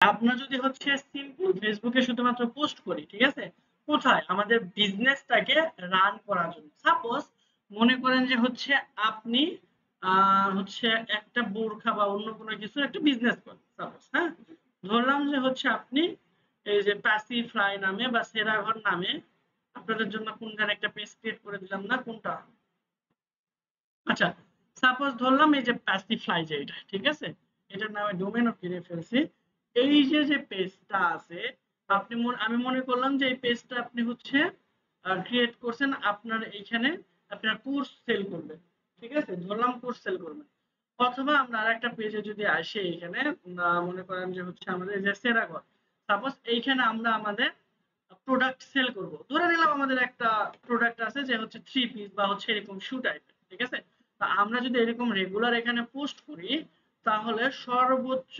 আপনার যদি হচ্ছে সিম্পল ফেসবুকে শুধুমাত্র পোস্ট করি, ঠিক আছে, কোথায় আমাদের বিজনেসটাকে রান করার জন্য। সাপোজ মনে করেন যে হচ্ছে আপনি হচ্ছে একটা বোরখা বা অন্য কোনো কিছু একটা বিজনেস করেন সাপোজ, হ্যাঁ, ধরলাম যে হচ্ছে আপনি এই যে প্যাসিফ্লাই নামে বা সেরাঘর নামে আপনাদের জন্য কোনখানে একটা পেজ ক্রিয়েট করে দিলাম না, কোনটা, আচ্ছা, সাপোজ ধরলাম এই যে প্যাসিফ্লাই, যে এটা ঠিক আছে, এটার নামে ডোমেইনও কিনে ফেলছি। এই যে যে পেজটা আছে, আমি মনে করলাম যে এই পেজটা আপনি হচ্ছে ক্রিয়েট করছেন আপনার এইখানে আপনার কোর্স সেল করবেন, ঠিক আছে, ধরলাম কোর্স সেল করবেন। অথবা আমরা আরেকটা পেজে যদি আসি, এখানে মনে করেন যে হচ্ছে আমাদের এই যে সেরাঘর, সাপোজ এইখানে আমরা আমাদের প্রোডাক্ট সেল করব, ধরে নিলাম আমাদের একটা প্রোডাক্ট আছে যে হচ্ছে থ্রি পিস বা হচ্ছে এরকম শু টাইপের, ঠিক আছে। তা আমরা যদি এরকম রেগুলার এখানে পোস্ট করি, তাহলে সর্বোচ্চ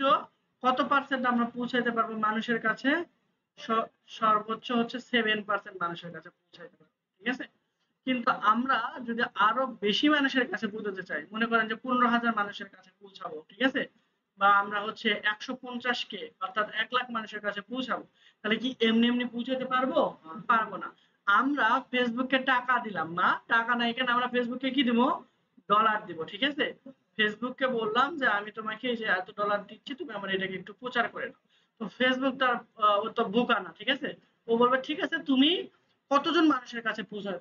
কত পার্সেন্ট আমরা পৌঁছাইতে পারবো মানুষের কাছে? সর্বোচ্চ হচ্ছে 7% মানুষের কাছে পৌঁছাইতে পারবো, ঠিক আছে। কিন্তু আমরা যদি আরো বেশি মানুষের কাছে পৌঁছাতে চাই, মনে করেন যে 15,000 মানুষের কাছে পৌঁছাবো, ঠিক আছে, বা আমরা হচ্ছে 150K অর্থাৎ 1 লাখ মানুষের কাছে পৌঁছাবো, তাহলে কি এমনি এমনি পৌঁছাতে পারবো? পারবো না। আমরা ফেসবুককে টাকা দিলাম না, টাকা নাই কেন, আমরা ফেসবুককে কি দিব? ডলার দিব, ঠিক আছে। ফেসবুককে বললাম যে আমি তোমাকে এই যে এত ডলার দিচ্ছি, তুমি আমার এটাকে একটু প্রচার করে দাও। তো ফেসবুক তার ও তো বোকা না, ঠিক আছে, ও বলবে ঠিক আছে, তুমি কতজন মানুষের কাছে পৌঁছাবে,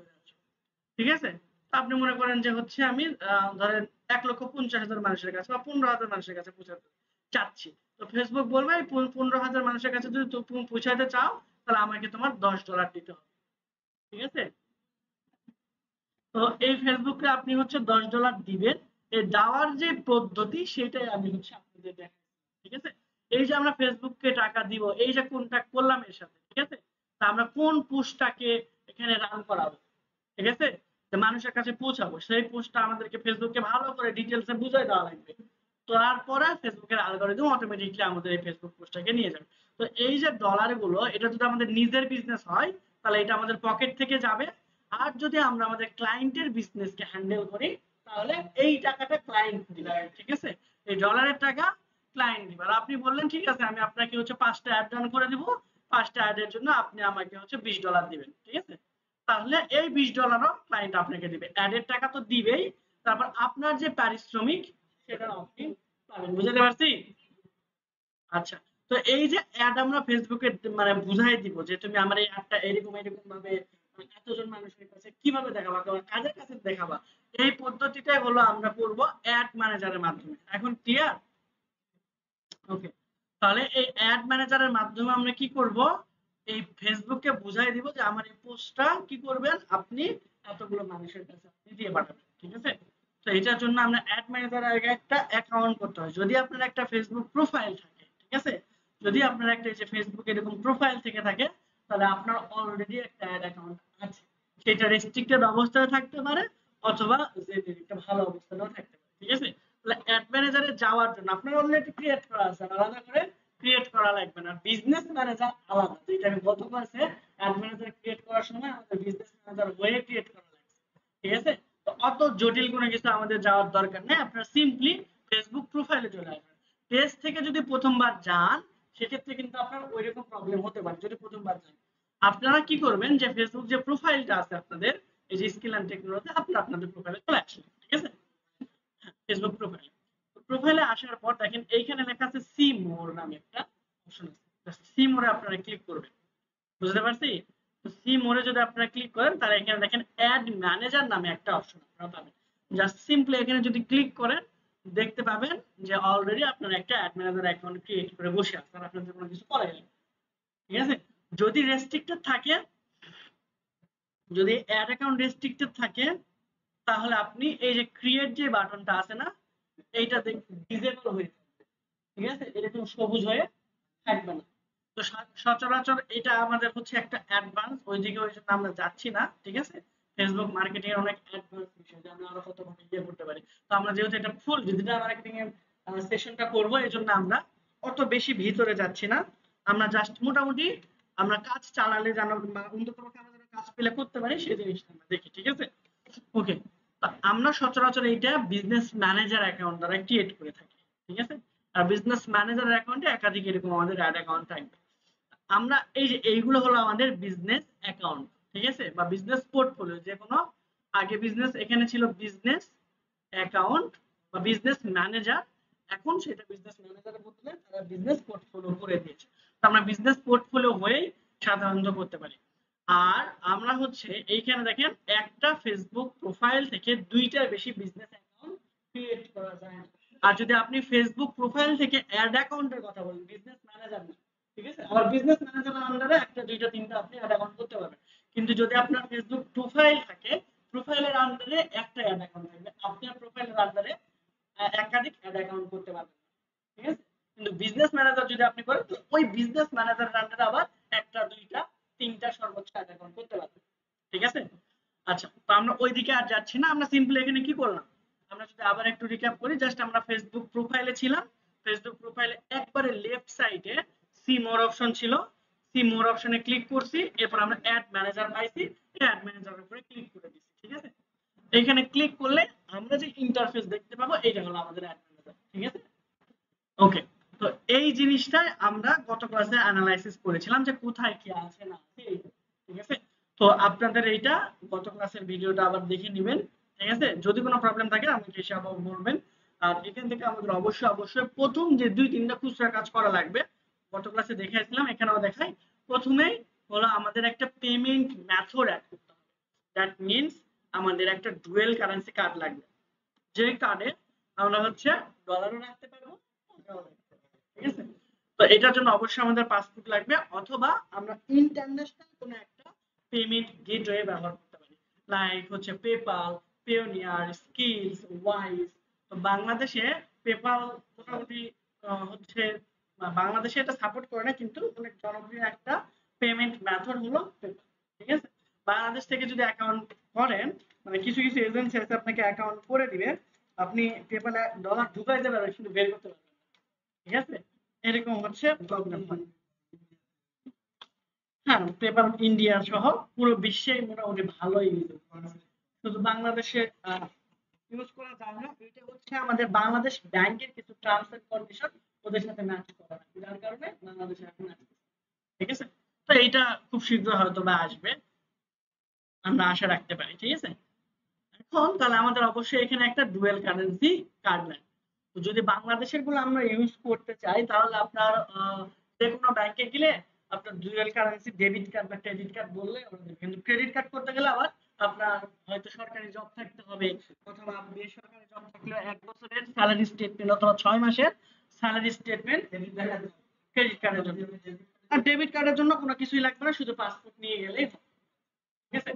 ঠিক আছে। আপনি মনে করেন যে হচ্ছে আমি ধরেন 1,50,000 মানুষের কাছে বা 15,000 মানুষের কাছে পৌঁছাতে চাচ্ছি। তো ফেসবুক বলবে এই 15,000 মানুষের কাছে যদি তুমি পৌঁছাতে চাও, তাহলে আমাকে তোমার $10 দিতে হবে, ঠিক আছে। তো এই ফেসবুকে আপনি হচ্ছে $10 দিবেন। এই দেওয়ার যে পদ্ধতি সেটাই আমি হচ্ছে আপনাদের দেখাই, ঠিক আছে। এই যে আমরা ফেসবুককে টাকা দিব, এই যে কন্ট্যাক্ট করলাম এর সাথে, ঠিক আছে। তা আমরা কোন পোস্টটাকে এখানে রান করাবো, ঠিক আছে, যে মানুষের কাছে পৌঁছাবো, সেই পোস্টটা আমাদেরকে ফেসবুককে ভালো করে ডিটেলসে বুঝাই দেওয়া লাগবে। তো তারপরে ফেসবুকের অ্যালগরিদম অটোমেটিকলি আমাদের এই ফেসবুক পোস্টটাকে নিয়ে যাবে। তো এই যে ডলার গুলো, এটা যদি আমাদের নিজের বিজনেস হয়, তাহলে এটা আমাদের পকেট থেকে যাবে। আর যদি আমরা আমাদের ক্লায়েন্টের বিজনেসকে হ্যান্ডেল করি, তাহলে এই টাকাটা ক্লায়েন্ট দিবে, ঠিক আছে। এই ডলারের টাকা ক্লায়েন্ট দিবে। আর আপনি বললেন ঠিক আছে, আমি আপনাকে হচ্ছে 5টা অ্যাড রান করে দিব, 5টা অ্যাডের জন্য আপনি আমাকে হচ্ছে $20 দিবেন, ঠিক আছে। তাহলে এই $20ও ক্লায়েন্ট আপনাকে দিবে, অ্যাডের টাকা তো দিবেই, তারপর আপনার যে পারিশ্রমিক সেটা আপনি পাবেন, বুঝতে পারছি? আচ্ছা, তো এই যে অ্যাড আমরা ফেসবুকে মানে বুঝাই দিব যে তুমি আমার এই অ্যাডটা এরকম এরকম ভাবে এতজন মানুষের কাছে কিভাবে দেখাবা, কাদের কাছে দেখাবা, এই পদ্ধতিটাই হলো আমরা করব অ্যাড ম্যানেজারের মাধ্যমে। এখন ক্লিয়ার? ওকে। তাহলে এই অ্যাড ম্যানেজারের মাধ্যমে আমরা কি করব? এই ফেসবুককে বুঝাই দিব যে আমার এই পোস্টটা কি করবেন আপনি এতগুলো মানুষের কাছে আপনি দিয়ে পাঠাবেন, ঠিক আছে। তো এটার জন্য আমরা অ্যাড ম্যানেজারের আগে একটা অ্যাকাউন্ট করতে হয়, যদি আপনার একটা ফেসবুক প্রোফাইল থাকে, ঠিক আছে। যদি আপনার একটা এই যে ফেসবুক এরকম প্রোফাইল থেকে থাকে, তাহলে আপনার অলরেডি একটা অ্যাড অ্যাকাউন্ট আছে। সেটা রেস্ট্রিক্টেড অবস্থায় থাকতে পারে, অথবা যে একটা ভালো অবস্থাতেও থাকতে পারে, ঠিক আছে। তাহলে অ্যাড ম্যানেজারে যাওয়ার জন্য আপনার অলরেডি ক্রিয়েট করা আছে, আলাদা করে ক্রিয়েট করা লাগবে না। বিজনেস ম্যানেজার আলাদা, যেটা আমি গত ক্লাসে অ্যাড ম্যানেজার ক্রিয়েট করার সময় আমাদের বিজনেস ম্যানেজার হয়ে ক্রিয়েট করা লাগবে, ঠিক আছে। তো অত জটিল কোনো কিছু আমাদের যাওয়ার দরকার নেই, আপনারা সিম্পলি ফেসবুক প্রোফাইলে চলে আসবেন। পেজ থেকে যদি প্রথমবার যান, সেক্ষেত্রে কিন্তু আপনার ওইরকম প্রবলেম হতে পারে যদি প্রথমবার যান। আপনারা কি করবেন, যে ফেসবুক যে প্রোফাইলটা আছে আপনাদের, এই যে স্কিল অ্যান্ড টেকনোলজি, আপনারা আপনাদের প্রোফাইলে চলে আসবেন, ঠিক আছে। ফেসবুক প্রোফাইলে, প্রোফাইলে আসার পর দেখেন এইখানে লেখা আছে সি মোর নামে একটা অপশন আছে, সি মোরে আপনারা ক্লিক করবেন, বুঝতে পারছি? তো সি মোরে যদি আপনারা ক্লিক করেন, তাহলে এখানে দেখেন অ্যাড ম্যানেজার নামে একটা অপশন আপনারা পাবেন। জাস্ট সিম্পলি এখানে যদি ক্লিক করেন, দেখতে পাবেন যে অলরেডি আপনার একটা অ্যাড ম্যানেজার অ্যাকাউন্ট ক্রিয়েট করে বসে আছে, আর আপনাদের কোনো কিছু করাই নেই, ঠিক আছে। যদি রেস্ট্রিক্টেড থাকে, যদি অ্যাড অ্যাকাউন্ট রেস্ট্রিক্টেড থাকে, তাহলে আপনি এই যে ক্রিয়েট যে বাটনটা আছে না, এইটা ডিসেবল হয়ে যাবে, ঠিক আছে, এরকম সবুজ হয়ে থাকবে না। তো সচরাচর এটা আমাদের হচ্ছে একটা অ্যাডভান্স, ওইদিকে ওই জন্য আমরা যাচ্ছি না, ঠিক আছে। ফেসবুক মার্কেটিং এর অনেক অ্যাডভান্স বিষয়, যা আমরা আরো কত ভাবে ইয়ে করতে পারি। তো আমরা যেহেতু এটা ফুল ডিজিটাল মার্কেটিং এর সেশনটা করব, এই জন্য আমরা অত বেশি ভিতরে যাচ্ছি না। আমরা জাস্ট মোটামুটি আমরা কাজ চালালে যেন অন্তত আমরা যেন কাজ পেলে করতে পারি, সেই জিনিসটা আমরা দেখি, ঠিক আছে। ওকে। আমরা সচরাচর এইটা বিজনেস ম্যানেজার অ্যাকাউন্ট দ্বারা ক্রিয়েট করে থাকি, ঠিক আছে। আর বিজনেস ম্যানেজারের অ্যাকাউন্টে একাধিক এরকম আমাদের অ্যাড অ্যাকাউন্ট থাকবে। আমরা এই যে এইগুলো হলো আমাদের বিজনেস অ্যাকাউন্ট, ঠিক আছে, বা বিজনেস পোর্টফোলিও, যে কোনো আগে বিজনেস এখানে ছিল বিজনেস অ্যাকাউন্ট বা বিজনেস ম্যানেজার, এখন সেটা বিজনেস ম্যানেজারের বদলে তারা বিজনেস পোর্টফোলিও করে দিয়েছে। তো আমরা বিজনেস পোর্টফোলিও হয়েই সাধারণত করতে পারি। আর আমরা হচ্ছে এইখানে দেখেন একটা ফেসবুক প্রোফাইল থেকে দুইটার বেশি বিজনেস অ্যাকাউন্ট ক্রিয়েট করা যায়। আর যদি আপনি ফেসবুক প্রোফাইল থেকে অ্যাড অ্যাকাউন্টের কথা বলেন, বিজনেস ম্যানেজার না, ঠিক আছে, আবার বিজনেস ম্যানেজারের আন্ডারে একটা দুইটা তিনটা আপনি অ্যাড অ্যাকাউন্ট করতে পারবেন। কিন্তু যদি আপনার ফেসবুক প্রোফাইল থাকে, প্রোফাইলের আন্ডারে একটা অ্যাড অ্যাকাউন্ট থাকবে, আপনার প্রোফাইলের আন্ডারে একাধিক অ্যাড অ্যাকাউন্ট করতে পারবেন, ঠিক আছে। কিন্তু বিজনেস ম্যানেজার যদি আপনি করেন, তো ওই বিজনেস ম্যানেজারের আন্ডারে আবার একটা দুইটা তিনটা সর্বোচ্চ অ্যাড অ্যাকাউন্ট করতে পারবেন, ঠিক আছে। আচ্ছা, তো আমরা ওই দিকে আর যাচ্ছি না, আমরা সিম্পলি এখানে কি করলাম, আমরা যদি আবার একটু রিক্যাপ করি, জাস্ট আমরা ফেসবুক প্রোফাইলে ছিলাম, ফেসবুক প্রোফাইলে একবারে লেফট সাইডে সি মোর অপশন ছিল, সি মোর অপশনে ক্লিক করছি, এরপর আমরা অ্যাড ম্যানেজার পাইছি, অ্যাড ম্যানেজারের উপরে ক্লিক করে দিচ্ছি, ঠিক আছে। এখানে ক্লিক করলে আমরা যে ইন্টারফেস দেখতে পাবো এইটা হলো আমাদের অ্যাড ম্যানেজার, ঠিক আছে। ওকে, তো এই জিনিসটাই আমরা গত ক্লাসে অ্যানালাইসিস করেছিলাম যে কোথায় কি আছে না আছে, ঠিক আছে। তো আপনাদের এইটা গত ক্লাসের ভিডিওটা আবার দেখে নেবেন, ঠিক আছে। যদি কোনো প্রবলেম থাকে আমাকে এসে আবার বলবেন। আর এখান থেকে আমাদের অবশ্যই অবশ্যই প্রথম যে দুই তিনটা খুচরা কাজ করা লাগবে, গত ক্লাসে দেখাইছিলাম, এখানেও দেখাই। প্রথমেই হলো আমাদের একটা পেমেন্ট মেথড অ্যাড করতে হবে। দ্যাট মিনস আমাদের একটা ডুয়েল কারেন্সি কার্ড লাগবে, যে কার্ডে আমরা হচ্ছে ডলারও রাখতে পারবো, ঠিক আছে। তো এটার জন্য অবশ্যই আমাদের পাসপোর্ট লাগবে, অথবা আমরা ইন্টারন্যাশনাল কোনো একটা পেমেন্ট গেটওয়ে ব্যবহার করতে পারি, লাইক হচ্ছে পেপাল, পেওনিয়ার, স্কিলস, ওয়াইজ। তো বাংলাদেশে পেপাল মোটামুটি হচ্ছে বাংলাদেশে এটা সাপোর্ট করে না, কিন্তু অনেক জনপ্রিয় একটা পেমেন্ট মেথড হলো পেপাল, ঠিক আছে। বাংলাদেশ থেকে যদি অ্যাকাউন্ট করেন, মানে কিছু কিছু এজেন্সি আছে আপনাকে অ্যাকাউন্ট করে দিবে, আপনি পেপালে ডলার ঢুকাইতে পারবেন কিন্তু বের করতে পারবেন, ঠিক আছে। এরকম হচ্ছে প্রবলেম হয়। হ্যাঁ, পেপাল ইন্ডিয়া সহ পুরো বিশ্বে মোটামুটি ভালোই ইউজ করে, শুধু বাংলাদেশে ইউজ করা যায় না। এটা হচ্ছে আমাদের বাংলাদেশ ব্যাংকের কিছু টার্মস এন্ড কন্ডিশন ওদের সাথে ম্যাচ করে না, যার কারণে বাংলাদেশে এখন আসছে, ঠিক আছে। তো এইটা খুব শীঘ্র হয়তো বা আসবে, আমরা আশা রাখতে পারি, ঠিক আছে। এখন তাহলে আমাদের অবশ্যই এখানে একটা ডুয়েল কারেন্সি কার্ড লাগবে। তো যদি বাংলাদেশের গুলো আমরা ইউজ করতে চাই, তাহলে আপনার যে কোনো ব্যাংকে গেলে আপনার ডুয়েল কারেন্সি ডেবিট কার্ড বা ক্রেডিট কার্ড বললে ওরা দেবে। কিন্তু ক্রেডিট কার্ড করতে গেলে আবার আপনার হয়তো সরকারি জব থাকতে হবে, অথবা বেসরকারি জব থাকলে 1 বছরের স্যালারি স্টেটমেন্ট অথবা 6 মাসের স্যালারি স্টেটমেন্ট ক্রেডিট কার্ডের জন্য। আর ডেবিট কার্ডের জন্য কোনো কিছুই লাগবে না, শুধু পাসপোর্ট নিয়ে গেলেই হবে, ঠিক আছে।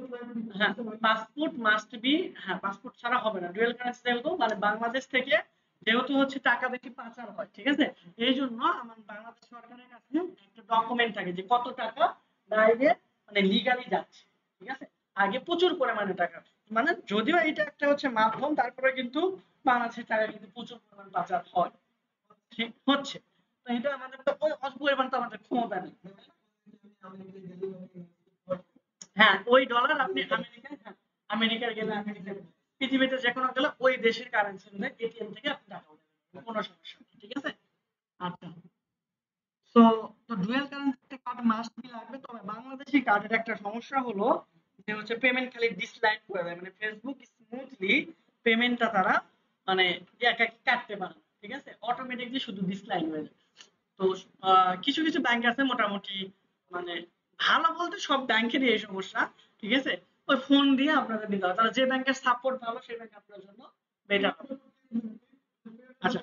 হ্যাঁ, পাসপোর্ট মাস্ট বি, হ্যাঁ পাসপোর্ট ছাড়া হবে না। ডুয়াল কারেন্সি যেহেতু মানে বাংলাদেশ থেকে যেহেতু হচ্ছে টাকা বেশি পাচার হয়, ঠিক আছে, এই জন্য আমার বাংলাদেশ সরকারের কাছে একটা ডকুমেন্ট থাকে যে কত টাকা বাইরে মানে লিগালি যাচ্ছে, ঠিক আছে। আগে প্রচুর পরিমাণে টাকা, মানে যদিও এটা একটা হচ্ছে মাধ্যম, তারপরে কিন্তু বাংলাদেশের টাকা কিন্তু প্রচুর পরিমাণ পাচার হয়, ঠিক হচ্ছে। তো এটা আমাদের তো ওই অল্প পরিমাণ তো আমাদের ক্ষমতা নেই। হ্যাঁ, ওই ডলার আপনি আমেরিকায়, হ্যাঁ, আমেরিকায় গেলে আমেরিকার, পৃথিবীতে যে কোনো গেলে ওই দেশের কারেন্সি অনুযায়ী এটিএম থেকে আপনি টাকা উঠাবেন, কোনো সমস্যা নেই, ঠিক আছে। আচ্ছা, সো তো dual currency card must be লাগবে। তবে বাংলাদেশি কার্ডের একটা সমস্যা হলো যে হচ্ছে পেমেন্ট খালি ডিসলাইন করে দেয়, মানে ফেসবুক স্মুথলি পেমেন্টটা তারা মানে একা কাটতে পারে না, ঠিক আছে, অটোমেটিকলি শুধু ডিসলাইন হয়ে যায়। তো কিছু কিছু ব্যাংক আছে মোটামুটি মানে ভালো, বলতে সব ব্যাংকেরই এই সমস্যা, ঠিক আছে। ওই ফোন দিয়ে আপনাদের নিতে হবে, তাহলে যে ব্যাংকের সাপোর্ট ভালো সেই ব্যাংক আপনার জন্য বেটার হবে। আচ্ছা,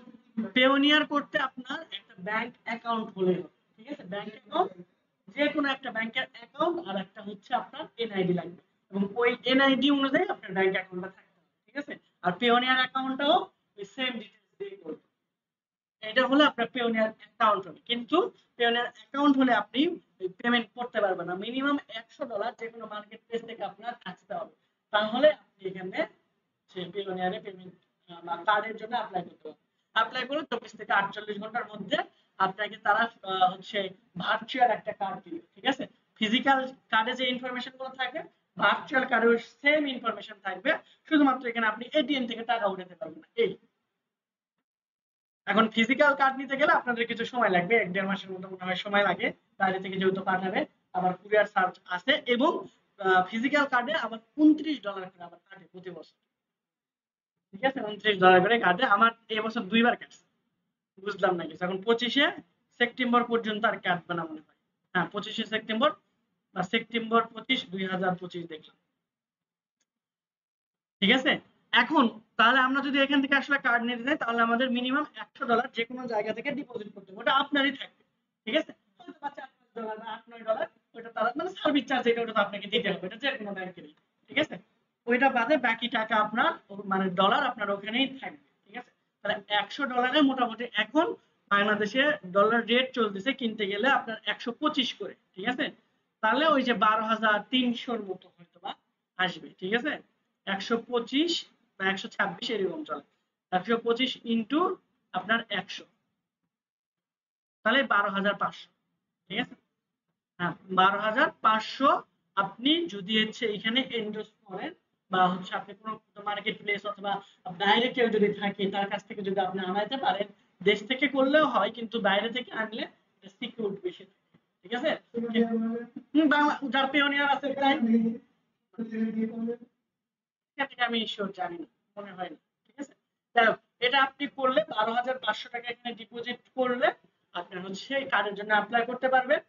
পেওনিয়ার করতে আপনার একটা ব্যাংক অ্যাকাউন্ট হলে হবে, ঠিক আছে। ব্যাংক অ্যাকাউন্ট, যে কোনো একটা ব্যাংকের অ্যাকাউন্ট, আর একটা হচ্ছে আপনার এনআইডি লাগবে, এবং ওই এনআইডি অনুযায়ী আপনার ব্যাংক অ্যাকাউন্টটা থাকতে হবে, ঠিক আছে। আর পেওনিয়ার অ্যাকাউন্টটাও ওই সেম ডিটেইলস দিয়ে করবে। এটা হলে আপনার পেওনিয়ার অ্যাকাউন্ট হবে, কিন্তু পেওনিয়ার অ্যাকাউন্ট হলে আপনি পেমেন্ট করতে পারবেন না। মিনিমাম $100 যে কোনো মার্কেট প্লেস থেকে আপনার আসতে হবে, তাহলে আপনি এখানে সেই পেওনিয়ারে পেমেন্ট বা কার্ডের জন্য অ্যাপ্লাই করতে পারবেন। অ্যাপ্লাই করে 24 থেকে 48 ঘন্টার মধ্যে আপনাকে তারা হচ্ছে ভার্চুয়াল একটা কার্ড দিবে, ঠিক আছে। ফিজিক্যাল কার্ডে যে ইনফরমেশন গুলো থাকবে, ভার্চুয়াল কার্ডে সেম ইনফরমেশন থাকবে, শুধুমাত্র এখানে আপনি এটিএম থেকে টাকা উঠাতে পারবেন না, এই। এখন ফিজিক্যাল কার্ড নিতে গেলে আপনাদের কিছু সময় লাগবে, 1-1.5 মাসের মতো মনে হয় সময় লাগে, বাইরে থেকে যেহেতু পাঠাবে, আবার কুরিয়ার চার্জ আছে, এবং ফিজিক্যাল কার্ডে আবার $29 করে আবার কাটে প্রতি বছর। ঠিক আছে, $29 করে কাটে। আমার এবছর 2বার কাটছে, বুঝলাম না কিছু। এখন 25শে সেপ্টেম্বর পর্যন্ত আর কাটবে না মনে হয়। হ্যাঁ, 25শে সেপ্টেম্বর বা সেপ্টেম্বর 25, 2025 দেখলাম। ঠিক আছে, এখন তাহলে আমরা যদি এখান থেকে আসলে কার্ড নিতে যাই, তাহলে আমাদের মিনিমাম $100 যে কোনো জায়গা থেকে ডিপোজিট করতে হবে, ওটা আপনারই থাকবে। ঠিক আছে, হয়তো বা $4-5 বা $8-9, ওটা তারা মানে সার্ভিস চার্জ, এটা ওটা তো আপনাকে দিতে হবে, এটা যে কোনো ব্যাংকেরই। ঠিক আছে, ওইটা বাদে বাকি টাকা আপনার মানে ডলার আপনার ওখানেই থাকবে। ঠিক আছে, তাহলে $100 মোটামুটি এখন বাংলাদেশে ডলার রেট চলতেছে কিনতে গেলে আপনার 125 করে। ঠিক আছে, তাহলে ওই যে 12,300 মতো হয়তো বা আসবে। ঠিক আছে, 125 বা 126 এরকম চলে। 125 ইন্টু আপনার 100, তাহলে 12,500। ঠিক আছে, হ্যাঁ 12,500। আপনি যদি হচ্ছে এখানে এন্ডোর্স করেন, বা হচ্ছে আপনি কোনো মার্কেট প্লেস অথবা বাইরে কেউ যদি থাকে তার কাছ থেকে যদি আপনি আনাইতে পারেন, দেশ থেকে করলেও হয়, কিন্তু বাইরে থেকে আনলে সিকিউর বেশি থাকে। ঠিক আছে, বাংলা যার পেওনিয়ার আছে তাই থেকে আমি শিওর জানি না, মনে হয় না। ঠিক আছে, এটা আপনি করলে 12,500 এখানে ডিপোজিট করলে আপনার হচ্ছে কার্ডের জন্য অ্যাপ্লাই করতে পারবেন।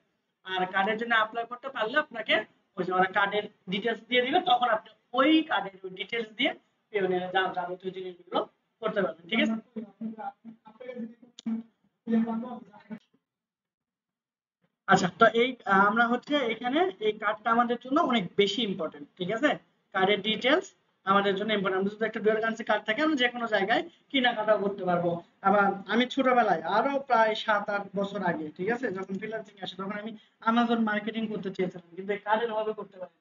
আর কার্ডের জন্য অ্যাপ্লাই করতে পারলে আপনাকে ওই যে ওরা কার্ডের ডিটেলস দিয়ে দিবে, তখন আপনি ওই কার্ডের ডিটেলস দিয়ে পেওনিয়ারে যাবতীয় জিনিসগুলো করতে পারবেন। ঠিক আছে, আচ্ছা, তো এই আমরা হচ্ছে এখানে এই কার্ডটা আমাদের জন্য অনেক বেশি ইম্পর্টেন্ট। ঠিক আছে, কার্ডের ডিটেলস আমাদের জন্য ইম্পর্টেন্ট। আমাদের যদি একটা ডুয়াল কারেন্সি কার্ড থাকে, আমরা যে কোনো জায়গায় কেনাকাটা করতে পারবো। আবার আমি ছোটবেলায় আরো প্রায় 7-8 বছর আগে, ঠিক আছে, যখন ফ্রিল্যান্সিং আসে, তখন আমি আমাজন মার্কেটিং করতে চেয়েছিলাম, কিন্তু এই কার্ডের অভাবে করতে পারি।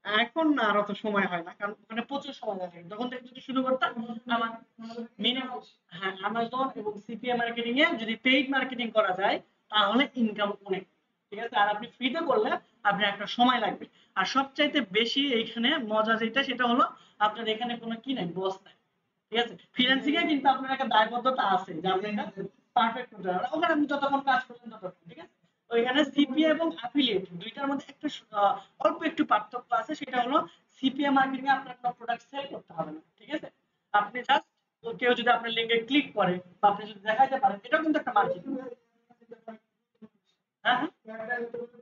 এখন না, আর অত সময় হয় না, কারণ ওখানে প্রচুর সময় লাগে। যখন থেকে যদি শুরু করতাম, আমার মিনিমাম, হ্যাঁ, আমাজন এবং সিপিএ মার্কেটিং এ যদি পেইড মার্কেটিং করা যায়, তাহলে ইনকাম অনেক। ঠিক আছে, আর আপনি ফ্রিতে করলে আপনার একটা সময় লাগবে। আর সবচাইতে বেশি এইখানে মজা যেটা, সেটা হলো আপনার এখানে কোনো কি নাই, বস নাই। ঠিক আছে, ফ্রিল্যান্সিং এ কিন্তু আপনার একটা দায়বদ্ধতা আছে যে আপনি এটা পারফেক্ট করতে হবে, ওখানে আপনি যতক্ষণ কাজ করবেন ততক্ষণ। ঠিক আছে, ওইখানে সিপিএ এবং অ্যাফিলিয়েট দুইটার মধ্যে একটা অল্প একটু পার্থক্য আছে, সেটা হলো সিপিএ মার্কেটিং এ আপনার কোনো প্রোডাক্ট সেল করতে হবে না। ঠিক আছে, আপনি জাস্ট কেউ যদি আপনার লিংকে ক্লিক করে বা আপনি যদি দেখাইতে পারেন, এটাও কিন্তু একটা মার্কেটিং। হ্যাঁ,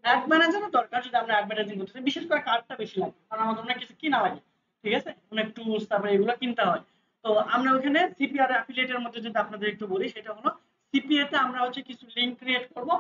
অ্যাড ম্যানেজারও দরকার যদি আমরা অ্যাডভার্টাইজিং করতে চাই। বিশেষ করে কার্ডটা বেশি লাগে, কারণ আমাদের অনেক কিছু কিনা লাগে। ঠিক আছে, অনেক টুলস তারপরে এগুলো কিনতে হয়। তো আমরা ওখানে সিপিআর অ্যাফিলিয়েটের মধ্যে যদি আপনাদের একটু বলি, সেটা হলো সিপিএ তে আমরা হচ্ছে কিছু লিংক ক্রিয়েট করব।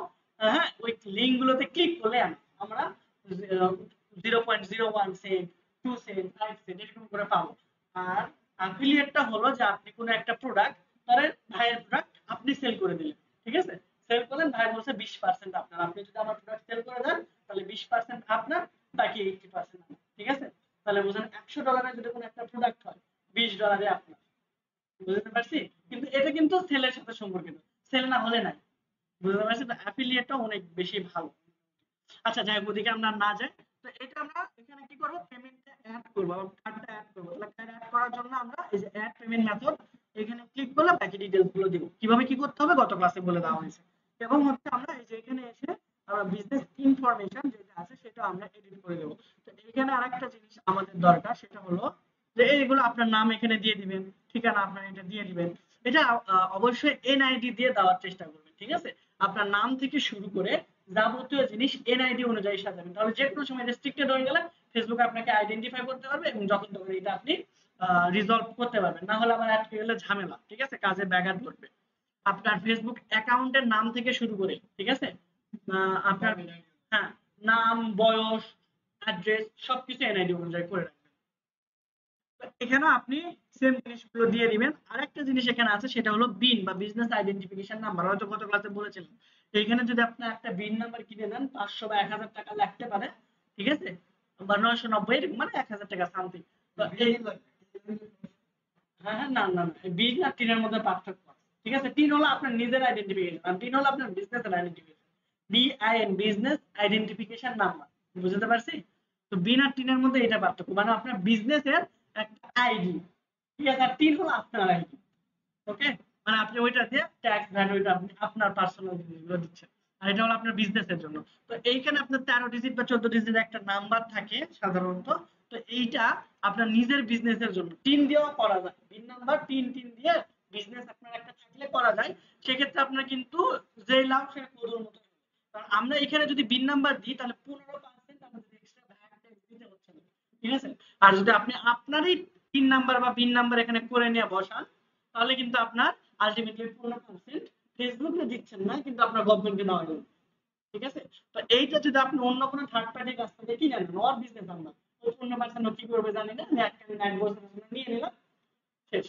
হ্যাঁ, ওই লিংক গুলোতে ক্লিক করলে আমরা 0.01 সেন্ট, 2 সেন্ট, 5 সেন্ট এরকম করে পাবো। আর অ্যাফিলিয়েটটা হলো যে আপনি কোনো একটা প্রোডাক্ট, ধরেন ভাইয়ের প্রোডাক্ট আপনি সেল করে দিলেন। ঠিক আছে, সেল করলেন, ভাই বলছে 20% আপনার, আপনি যদি আমার প্রোডাক্ট সেল করে দেন, তাহলে 20% আপনার, বাকি 80% আমার। ঠিক আছে, তাহলে বুঝেন $100 যদি কোনো একটা প্রোডাক্ট হয়, $20 আপনার। বুঝতে পারছি, কিন্তু এটা কিন্তু সেলের সাথে সম্পর্কিত, সেল না হলে নাই। বুঝতে পারছি, তো অ্যাফিলিয়েটটা অনেক বেশি ভালো। আচ্ছা, যাই হোক, ওদিকে আমরা না যাই। তো এটা আমরা এখানে কি করব, পেমেন্টটা অ্যাড করব, কার্ডটা অ্যাড করব। তাহলে কার্ড অ্যাড করার জন্য আমরা এই যে অ্যাড পেমেন্ট মেথড, এখানে ক্লিক করলে বাকি ডিটেইলস গুলো দিব। কিভাবে কি করতে হবে গত ক্লাসে বলে দেওয়া হয়েছে। এবং হচ্ছে আমরা এই যে এখানে এসে আমরা বিজনেস ইনফরমেশন যেটা আছে সেটা আমরা এডিট করে দেব। তো এখানে আরেকটা জিনিস আমাদের দরকার, সেটা হলো যে এইগুলো আপনার নাম এখানে দিয়ে দিবেন, ঠিকানা আপনার এটা দিয়ে দিবেন। এটা অবশ্যই এনআইডি দিয়ে দেওয়ার চেষ্টা করবেন। ঠিক আছে, আপনার নাম থেকে শুরু করে যাবতীয় জিনিস এনআইডি অনুযায়ী সাজাবেন, তাহলে যে কোনো সময় রেস্ট্রিক্টেড হয়ে গেলে ফেসবুক আপনাকে আইডেন্টিফাই করতে পারবে, এবং যখন তখন এটা আপনি রিজলভ করতে পারবেন। না হলে আবার আটকে গেলে ঝামেলা। ঠিক আছে, কাজে ব্যাঘাত ঘটবে। আপনার ফেসবুক অ্যাকাউন্টের নাম থেকে শুরু করে, ঠিক আছে, আপনার, হ্যাঁ, নাম, বয়স, অ্যাড্রেস সবকিছু এনআইডি অনুযায়ী করে রাখবেন। এখানে আপনি সেম জিনিসগুলো দিয়ে দিবেন। আরেকটা জিনিস এখানে আছে, সেটা হলো বিন বা বিজনেস আইডেন্টিফিকেশন নাম্বার, হয়তো গত ক্লাসে বলেছিলাম। এখানে যদি আপনি একটা বিন নাম্বার কিনে নেন, 500 বা 1000 টাকা লাগতে পারে। ঠিক আছে, বা 990, মানে 1000 টাকা সামথিং। তো এই, হ্যাঁ হ্যাঁ, না না না, বিন আর টিনের মধ্যে পার্থক্য আছে। ঠিক আছে, টিন হলো আপনার নিজের আইডেন্টিফিকেশন, আর টিন হলো আপনার business identification. BIN, business identification number. বুঝতে পারছি, তো বিন আর টিনের মধ্যে এটা পার্থক্য, মানে আপনার বিজনেসের একটা আইডি। ঠিক আছে, আর টিন হলো আপনার আইডি। ওকে, মানে আপনি ওইটা দিয়ে ট্যাক্স ভ্যাট ওইটা আপনি আপনার পার্সোনাল জিনিসগুলো দিচ্ছেন, আর এটা হলো আপনার বিজনেসের জন্য। তো এইখানে আপনার 13 ডিজিট বা 14 ডিজিট একটা নাম্বার থাকে সাধারণত। তো এইটা আপনার নিজের বিজনেসের জন্য টিন দিয়েও করা যায়, পিন নাম্বার টিন দিয়ে বিজনেস আপনার একটা থাকলে করা যায়। সেক্ষেত্রে আপনার কিন্তু যেই লাভ সে কদুর মতো। কারণ আমরা এখানে যদি বিন নাম্বার দিই তাহলে 15% আমাদের এক্সট্রা ভ্যাট ট্যাক্স দিতে হচ্ছে না, ঠিক আছে। আর যদি আপনি আপনারই পিন নাম্বার বা বিন নাম্বার এখানে করে নিয়ে বসান, তাহলে কিন্তু আপনার আলটিমেটলি 15% ফেসবুকে দিচ্ছেন না, কিন্তু আপনার গভর্নমেন্টকে দেওয়া যাবে, ঠিক আছে। তো এইটা যদি আপনি অন্য কোনো থার্ড পার্টির কাছ থেকে কিনে নেন, ওর বিজনেস আমরা ওই 15% কি করবে জানি না, আমি এক বছরের জন্য নিয়ে নিলাম, শেষ।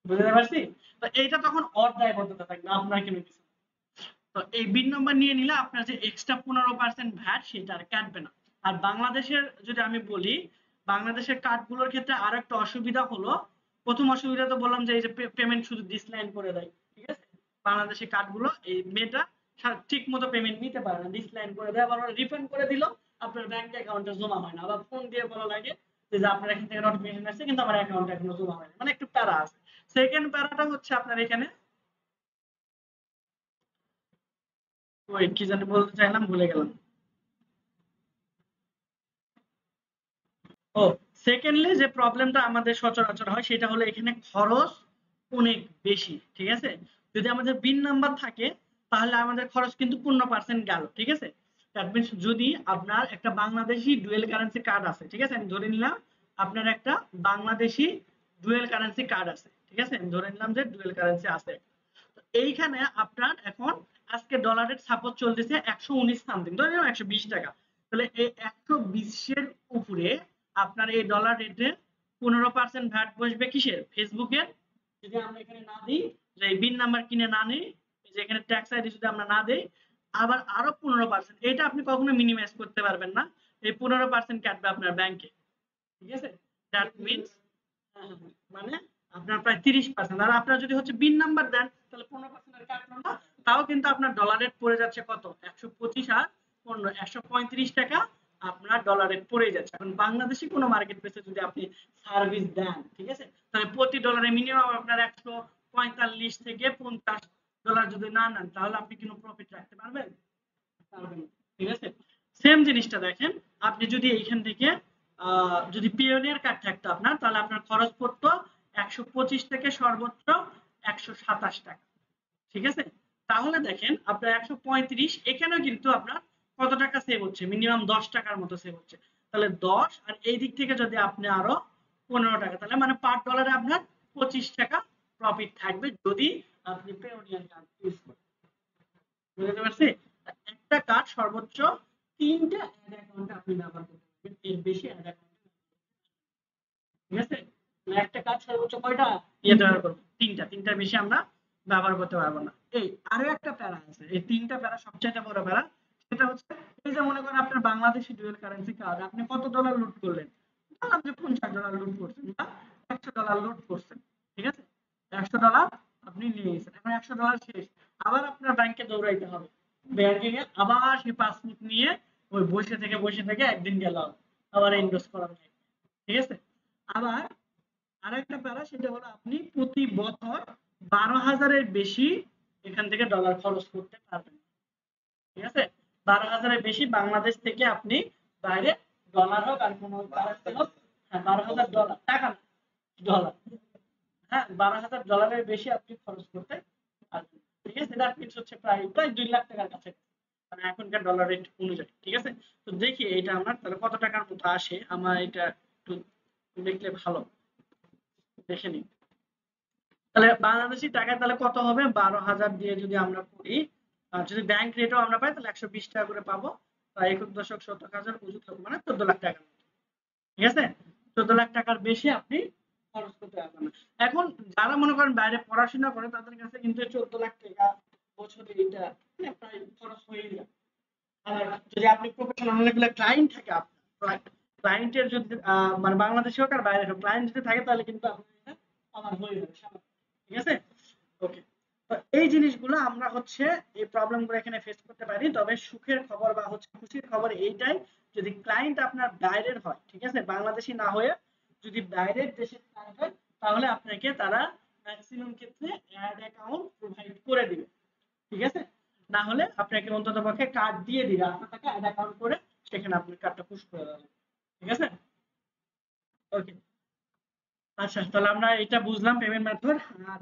বুঝতে পারছি? তো এইটা তখন ওর দায়বদ্ধতা থাকবে, আপনার কোনো কিছু না। তো এই বিন নাম্বার নিয়ে নিলে আপনার যে এক্সট্রা 15% ভ্যাট সেটা আর কাটবে না। আর বাংলাদেশের যদি আমি বলি, বাংলাদেশের কার্ডগুলোর ক্ষেত্রে আর একটা অসুবিধা হলো, প্রথম অসুবিধা তো বললাম যে এই যে পেমেন্ট শুধু ডিসলাইন করে দেয়, ঠিক আছে। বাংলাদেশের কার্ডগুলো এই মেয়েটা ঠিক মতো পেমেন্ট নিতে পারে না, ডিসলাইন করে দেয়, আবার রিফান্ড করে দিল, আপনার ব্যাংক অ্যাকাউন্টে জমা হয় না, আবার ফোন দিয়ে বলা লাগে যে আপনার এখান থেকে নোটিফিকেশন আসছে কিন্তু আমার অ্যাকাউন্টে এখনো জমা হয় না, মানে একটু প্যারা আছে। সেকেন্ড প্যারাটা হচ্ছে আপনার এখানে, ওই কি জানি বলতে চাইলাম ভুলে গেলাম। ও, সেকেন্ডলি যে প্রবলেমটা আমাদের সচরাচর হয় সেটা হলো এখানে খরচ অনেক বেশি, ঠিক আছে। যদি আমাদের বিন নাম্বার থাকে তাহলে আমাদের খরচ কিন্তু 15% গেল, ঠিক আছে। দ্যাট মিনস যদি আপনার একটা বাংলাদেশি ডুয়েল কারেন্সি কার্ড আছে, ঠিক আছে, আমি ধরে নিলাম আপনার একটা বাংলাদেশি ডুয়েল কারেন্সি কার্ড আছে, ঠিক আছে, আমি ধরে নিলাম যে ডুয়েল কারেন্সি আছে। তো এইখানে আপনার এখন আজকে ডলারের সাপোজ চলতেছে 119 সামথিং, ধরে নিলাম 120 টাকা। তাহলে এই 120-এর উপরে আপনার এই ডলার রেটে 15% ভ্যাট বসবে কিসের, ফেসবুকের। যদি আমরা এখানে না দিই যে এই বিন নাম্বার কিনে না নিই, যে এখানে ট্যাক্স আইডি যদি আমরা না দেই, আবার আরো 15%, এটা আপনি কখনো মিনিমাইজ করতে পারবেন না, এই 15% কাটবে আপনার ব্যাংকে, ঠিক আছে। দ্যাট মিনস মানে আপনার প্রায় 30%। আর আপনার যদি হচ্ছে বিন নাম্বার দেন তাহলে 15% আর কাটলো না, তাও কিন্তু আপনার ডলার রেট পড়ে যাচ্ছে কত, 125 আর 15 135 টাকা আপনার ডলার রেট পড়ে যাচ্ছে। এখন বাংলাদেশি কোনো মার্কেট প্লেসে যদি আপনি সার্ভিস দেন, ঠিক আছে, তাহলে প্রতি ডলারে মিনিমাম আপনার 145 থেকে 50 ডলার যদি না নেন তাহলে আপনি কোনো প্রফিট রাখতে পারবেন, পারবেন না, ঠিক আছে। সেম জিনিসটা দেখেন, আপনি যদি এইখান থেকে যদি পিওনিয়ার কার্ড থাকতো আপনার, তাহলে আপনার খরচ পড়তো 125 থেকে সর্বোচ্চ 127 টাকা, ঠিক আছে। তাহলে দেখেন আপনার 135, এখানেও কিন্তু আপনার কত টাকা সেভ হচ্ছে, মিনিমাম 10 টাকার মতো সেভ হচ্ছে। তাহলে 10 আর এই দিক থেকে যদি আপনি আরো 15 টাকা, তাহলে মানে পার ডলারে আপনার 25 টাকা প্রফিট থাকবে যদি আপনি পেওনিয়ার কার্ড ইউজ করেন। বুঝতে পারছি? একটা কার্ড সর্বোচ্চ 3টা অ্যাড অ্যাকাউন্টে আপনি ব্যবহার করতে পারবেন, এর বেশি অ্যাড অ্যাকাউন্ট, ঠিক আছে। একটা কাজ সর্বোচ্চ কয়টা ইয়ে ব্যবহার করবো, 3টার বেশি আমরা ব্যবহার করতে পারবো না। এই আরো একটা প্যারা আছে, এই 3টা প্যারা সবচেয়ে বড় প্যারা, সেটা হচ্ছে এই যে মনে করেন আপনার বাংলাদেশি ডুয়েল কারেন্সি কার্ড, আপনি কত ডলার লুট করলেন, ধরলাম যে 50 ডলার লুট করছেন বা 100 ডলার লুট করছেন, ঠিক আছে। 100 ডলার আপনি নিয়ে গেছেন, এখন 100 ডলার শেষ, আবার আপনার ব্যাংকে দৌড়াইতে হবে, ব্যাংকে গিয়ে আবার সেই পাসবুক নিয়ে ওই বসে থেকে একদিন গেল আবার ইনভেস্ট করার, ঠিক আছে। আবার আরেকটা প্যারা, সেটা হলো আপনি প্রতি বছর 12,000-এর বেশি এখান থেকে ডলার খরচ করতে পারবেন, ঠিক আছে। 12,000-এর বেশি বাংলাদেশ থেকে আপনি বাইরে, ডলার হোক আর কোনো কারেন্সি হোক, হ্যাঁ 12,000 ডলার, টাকা না, ডলার, হ্যাঁ 12,000 ডলারের বেশি আপনি খরচ করতে পারবেন, ঠিক আছে। এটা আপনি হচ্ছে প্রায় 2 লাখ টাকার কাছে, মানে এখনকার ডলার রেট অনুযায়ী, ঠিক আছে। তো দেখি এটা আমার তাহলে কত টাকার মতো আসে, আমার এটা একটু দেখলে ভালো, দেখে নিই। তাহলে বাংলাদেশি টাকায় তাহলে কত হবে, 12,000 দিয়ে যদি আমরা করি, যদি ব্যাংক রেটও আমরা পাই তাহলে 120 টাকা করে পাবো, প্রায় 1.70 হাজার ওষুধ হবে, মানে 14 লাখ টাকা, ঠিক আছে। 14 লাখ টাকার বেশি আপনি খরচ করতে পারবেন না। এখন যারা মনে করেন বাইরে পড়াশোনা করে তাদের কাছে কিন্তু 14 লাখ টাকা বছরে এটা প্রায় খরচ হয়ে যায়। আর যদি আপনি প্রফেশনাল অনেকগুলো ক্লায়েন্ট থাকে, আপনার ক্লায়েন্টের যদি মানে বাংলাদেশে হোক আর বাইরে হোক ক্লায়েন্ট যদি থাকে তাহলে কিন্তু আপনার এটা আমার হয়ে যাবে, ঠিক আছে। ওকে, তো এই জিনিসগুলো আমরা হচ্ছে এই প্রবলেমগুলো এখানে ফেস করতে পারি। তবে সুখের খবর বা হচ্ছে খুশির খবর এইটাই, যদি ক্লায়েন্ট আপনার বাইরের হয়, ঠিক আছে, বাংলাদেশি না হয়ে যদি বাইরের দেশের ক্লায়েন্ট হয় তাহলে আপনাকে তারা ম্যাক্সিমাম ক্ষেত্রে অ্যাড অ্যাকাউন্ট প্রোভাইড করে দিবে, ঠিক আছে। না হলে আপনাকে অন্তত পক্ষে কার্ড দিয়ে দিবে, আপনার টাকা অ্যাড অ্যাকাউন্ট করে সেখানে আপনি কার্ডটা পুশ করে দেবেন, ঠিক আছে। ওকে, আচ্ছা তাহলে আমরা এটা বুঝলাম পেমেন্ট মেথড।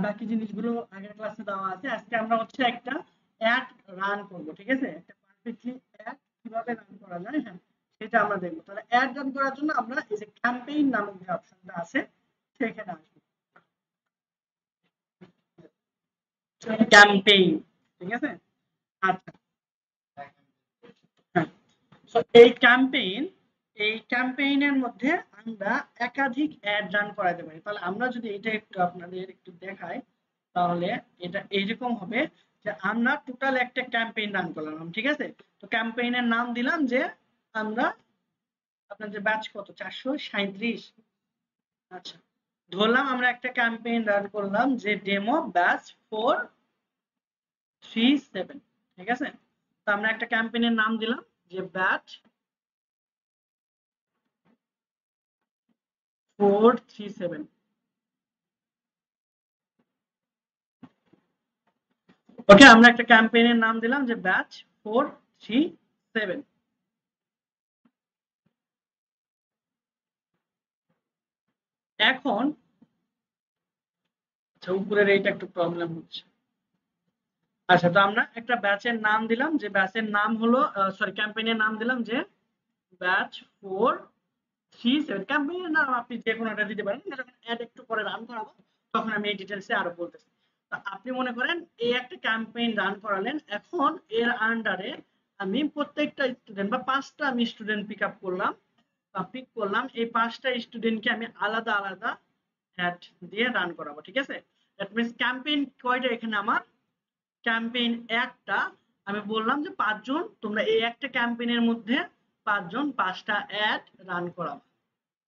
বাকি জিনিসগুলো আগের ক্লাসে দেওয়া আছে। আজকে আমরা হচ্ছে একটা অ্যাড রান করব, ঠিক আছে। একটা পারফেক্টলি অ্যাড কিভাবে রান করা যায়, হ্যাঁ সেটা আমরা দেখবো। তাহলে অ্যাড রান করার জন্য আমরা এই যে ক্যাম্পেইন নামক যে অপশনটা আছে সেখানে আসবো, ক্যাম্পেইন, ঠিক আছে। আচ্ছা, হ্যাঁ, তো এই ক্যাম্পেইনের মধ্যে আমরা একাধিক অ্যাড রান করাতে পারি। তাহলে আমরা যদি এটা একটু আপনাদের একটু দেখাই, তাহলে এটা এইরকম হবে যে আমরা টোটাল একটা ক্যাম্পেইন রান করলাম, ঠিক আছে। তো ক্যাম্পেইনের নাম দিলাম যে আমরা, আপনার যে ব্যাচ কত 437, আচ্ছা ধরলাম আমরা একটা ক্যাম্পেইন রান করলাম যে ডেমো ব্যাচ 437, ঠিক আছে। তো আমরা একটা ক্যাম্পেইনের নাম দিলাম যে ব্যাচ 437। ওকে, আমরা একটা ক্যাম্পেইনের নাম দিলাম যে ব্যাচ 437। এখন আচ্ছা উপরের এইটা একটু প্রবলেম হচ্ছে। আচ্ছা, তো আমরা একটা ব্যাচের নাম দিলাম যে ব্যাচের নাম হলো, সরি ক্যাম্পেইনের নাম দিলাম যে ব্যাচ 437। ক্যাম্পেইনের নাম আপনি যে কোনো একটা দিতে পারেন, যখন অ্যাড একটু পরে রান করাবো তখন আমি এই ডিটেলসে আরো বলতেছি। আপনি মনে করেন এই একটা ক্যাম্পেইন রান করালেন, এখন এর আন্ডারে আমি প্রত্যেকটা স্টুডেন্ট বা 5টা আমি স্টুডেন্ট পিক আপ করলাম বা পিক করলাম, এই 5টা স্টুডেন্টকে আমি আলাদা আলাদা অ্যাড দিয়ে রান করাবো, ঠিক আছে। দ্যাট মিন্স ক্যাম্পেইন কয়টা এখানে আমার, ক্যাম্পেইন একটা, আমি বললাম যে 5জন তোমরা এই একটা ক্যাম্পেইনের মধ্যে 5জন 5টা অ্যাড রান করাবে,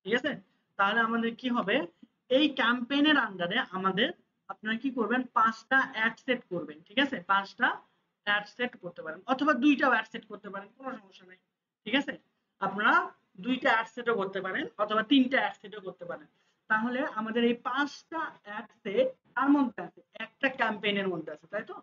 ঠিক আছে। তাহলে আমাদের কি হবে, এই ক্যাম্পেইনের আন্ডারে আমাদের আপনারা কি করবেন 5টা অ্যাড সেট করবেন, ঠিক আছে। 5টা অ্যাড সেট করতে পারেন অথবা 2টাও অ্যাড সেট করতে পারেন, কোনো সমস্যা নেই, ঠিক আছে। আপনারা 2টা অ্যাড সেটও করতে পারেন অথবা 3টা অ্যাড সেটও করতে পারেন। তাহলে আমাদের এই 5টা অ্যাড সেট তার মধ্যে আছে, একটা ক্যাম্পেইনের মধ্যে আছে, তাই তো।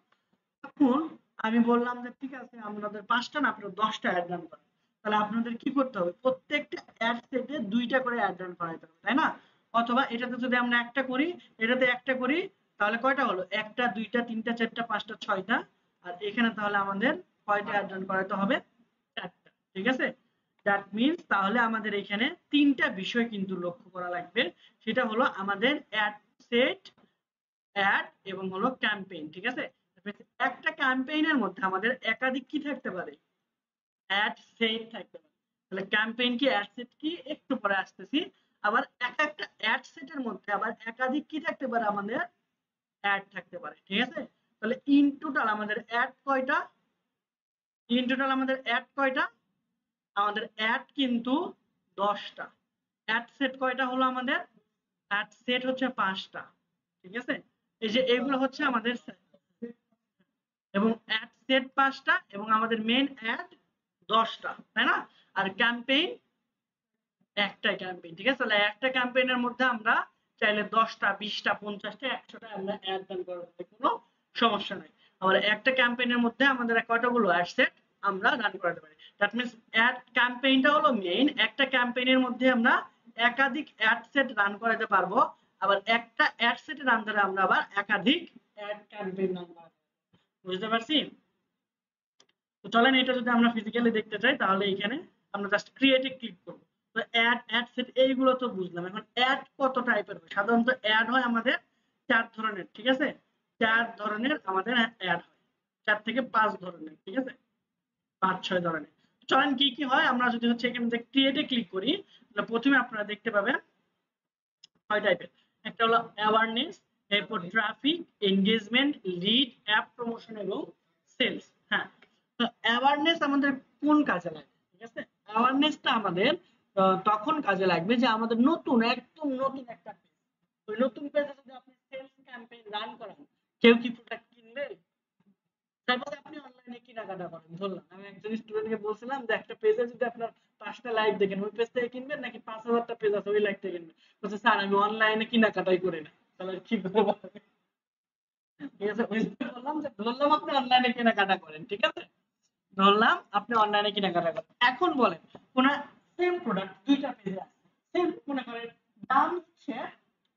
এখন আমি বললাম যে ঠিক আছে আমাদের 5টা না আপনারা 10টা অ্যাড রান করেন। তাহলে আপনাদের কি করতে হবে, প্রত্যেকটা অ্যাড সেটে 2টা করে অ্যাড রান করাইতে হবে, তাই না। অথবা এটাতে যদি আমরা একটা করি, এটাতে একটা করি, তাহলে কয়টা হলো, একটা দুইটা তিনটা চারটা পাঁচটা ছয়টা, আর এখানে তাহলে আমাদের কয়টা অ্যাড রান করাইতে হবে, 4টা, ঠিক আছে। দ্যাট মিন্স তাহলে আমাদের এখানে 3টা বিষয় কিন্তু লক্ষ্য করা লাগবে। সেটা হলো আমাদের অ্যাড সেট, অ্যাড এবং হলো ক্যাম্পেইন, ঠিক আছে। একটা ক্যাম্পেইনের মধ্যে আমাদের একাধিক কি থাকতে পারে, অ্যাড সেট থাকতে পারে। তাহলে ক্যাম্পেইন কি অ্যাড সেট কি একটু পরে আসতেছি। আবার এক একটা অ্যাড সেটের মধ্যে আবার একাধিক কি থাকতে পারে, আমাদের অ্যাড থাকতে পারে, ঠিক আছে। তাহলে ইন টোটাল আমাদের অ্যাড কয়টা, ইন টোটাল আমাদের অ্যাড কয়টা, আমাদের অ্যাড কিন্তু 10টা। অ্যাড সেট কয়টা হলো আমাদের, অ্যাড সেট হচ্ছে 5টা, ঠিক আছে। এই যে এগুলো হচ্ছে আমাদের, এবং অ্যাড সেট 5টা এবং আমাদের মেইন অ্যাড 10টা, তাই না। আর ক্যাম্পেইন একটাই ক্যাম্পেইন, ঠিক আছে। তাহলে একটা ক্যাম্পেইনের মধ্যে আমরা চাইলে 10টা 20টা 50টা 100টা আমরা অ্যাড রান করতে কোনো সমস্যা নাই। আবার একটা ক্যাম্পেইনের মধ্যে আমাদের কয়টাগুলো অ্যাড সেট আমরা রান করাতে পারি। দ্যাট মিন্স অ্যাড ক্যাম্পেইনটা হলো মেইন, একটা ক্যাম্পেইনের মধ্যে আমরা একাধিক অ্যাড সেট রান করাতে পারবো। আবার একটা অ্যাড সেটের আন্ডারে আমরা আবার একাধিক অ্যাড ক্যাম্পেইন রান করাতে, বুঝতে পারছি। তো চলেন এটা যদি আমরা ফিজিক্যালি দেখতে চাই তাহলে এখানে আমরা জাস্ট ক্রিয়েটে ক্লিক করব। তো অ্যাড সেট এইগুলো তো বুঝলাম। এখন অ্যাড কত টাইপের হয়, সাধারণত অ্যাড হয় আমাদের 4 ধরনের, ঠিক আছে। 4 ধরনের আমাদের অ্যাড হয়, 4 থেকে 5 ধরনের, ঠিক আছে, 5-6 ধরনের। চলেন কি কি হয় আমরা যদি হচ্ছে এখানে যে ক্রিয়েটে ক্লিক করি, তাহলে প্রথমে আপনারা দেখতে পাবেন 6 টাইপের। একটা হলো অ্যাওয়ারনেস, এরপর traffic, engagement, lead, app promotion এবং সেলস। হ্যাঁ, তো অ্যাওয়ারনেস আমাদের কোন কাজে লাগে, ঠিক আছে। অ্যাওয়ারনেসটা আমাদের তখন কাজে লাগবে যে আমাদের নতুন একদম নতুন একটা পেজ, ওই নতুন পেজে যদি আপনি সেলস ক্যাম্পেইন রান করেন, কেউ কি প্রোডাক্ট কিনবে। তারপরে আপনি অনলাইনে কেনাকাটা করেন, ধরলাম আমি একজন স্টুডেন্টকে বলছিলাম যে একটা পেজে যদি আপনার 5টা লাইক দেখেন, ওই পেজ থেকে কিনবেন নাকি 5,000টা পেজ আছে ওই লাইক থেকে কিনবেন। বলছে স্যার আমি অনলাইনে কেনাকাটাই করি না। তাহলে কি করবো? ঠিক আছে, ওই যে বললাম যে ধরলাম আপনি অনলাইনে কেনাকাটা করেন, ঠিক আছে, ধরলাম আপনি অনলাইনে কেনাকাটা করেন। এখন বলেন কোন সেম প্রোডাক্ট দুইটা পেজে আছে, সেম মনে করেন দাম হচ্ছে,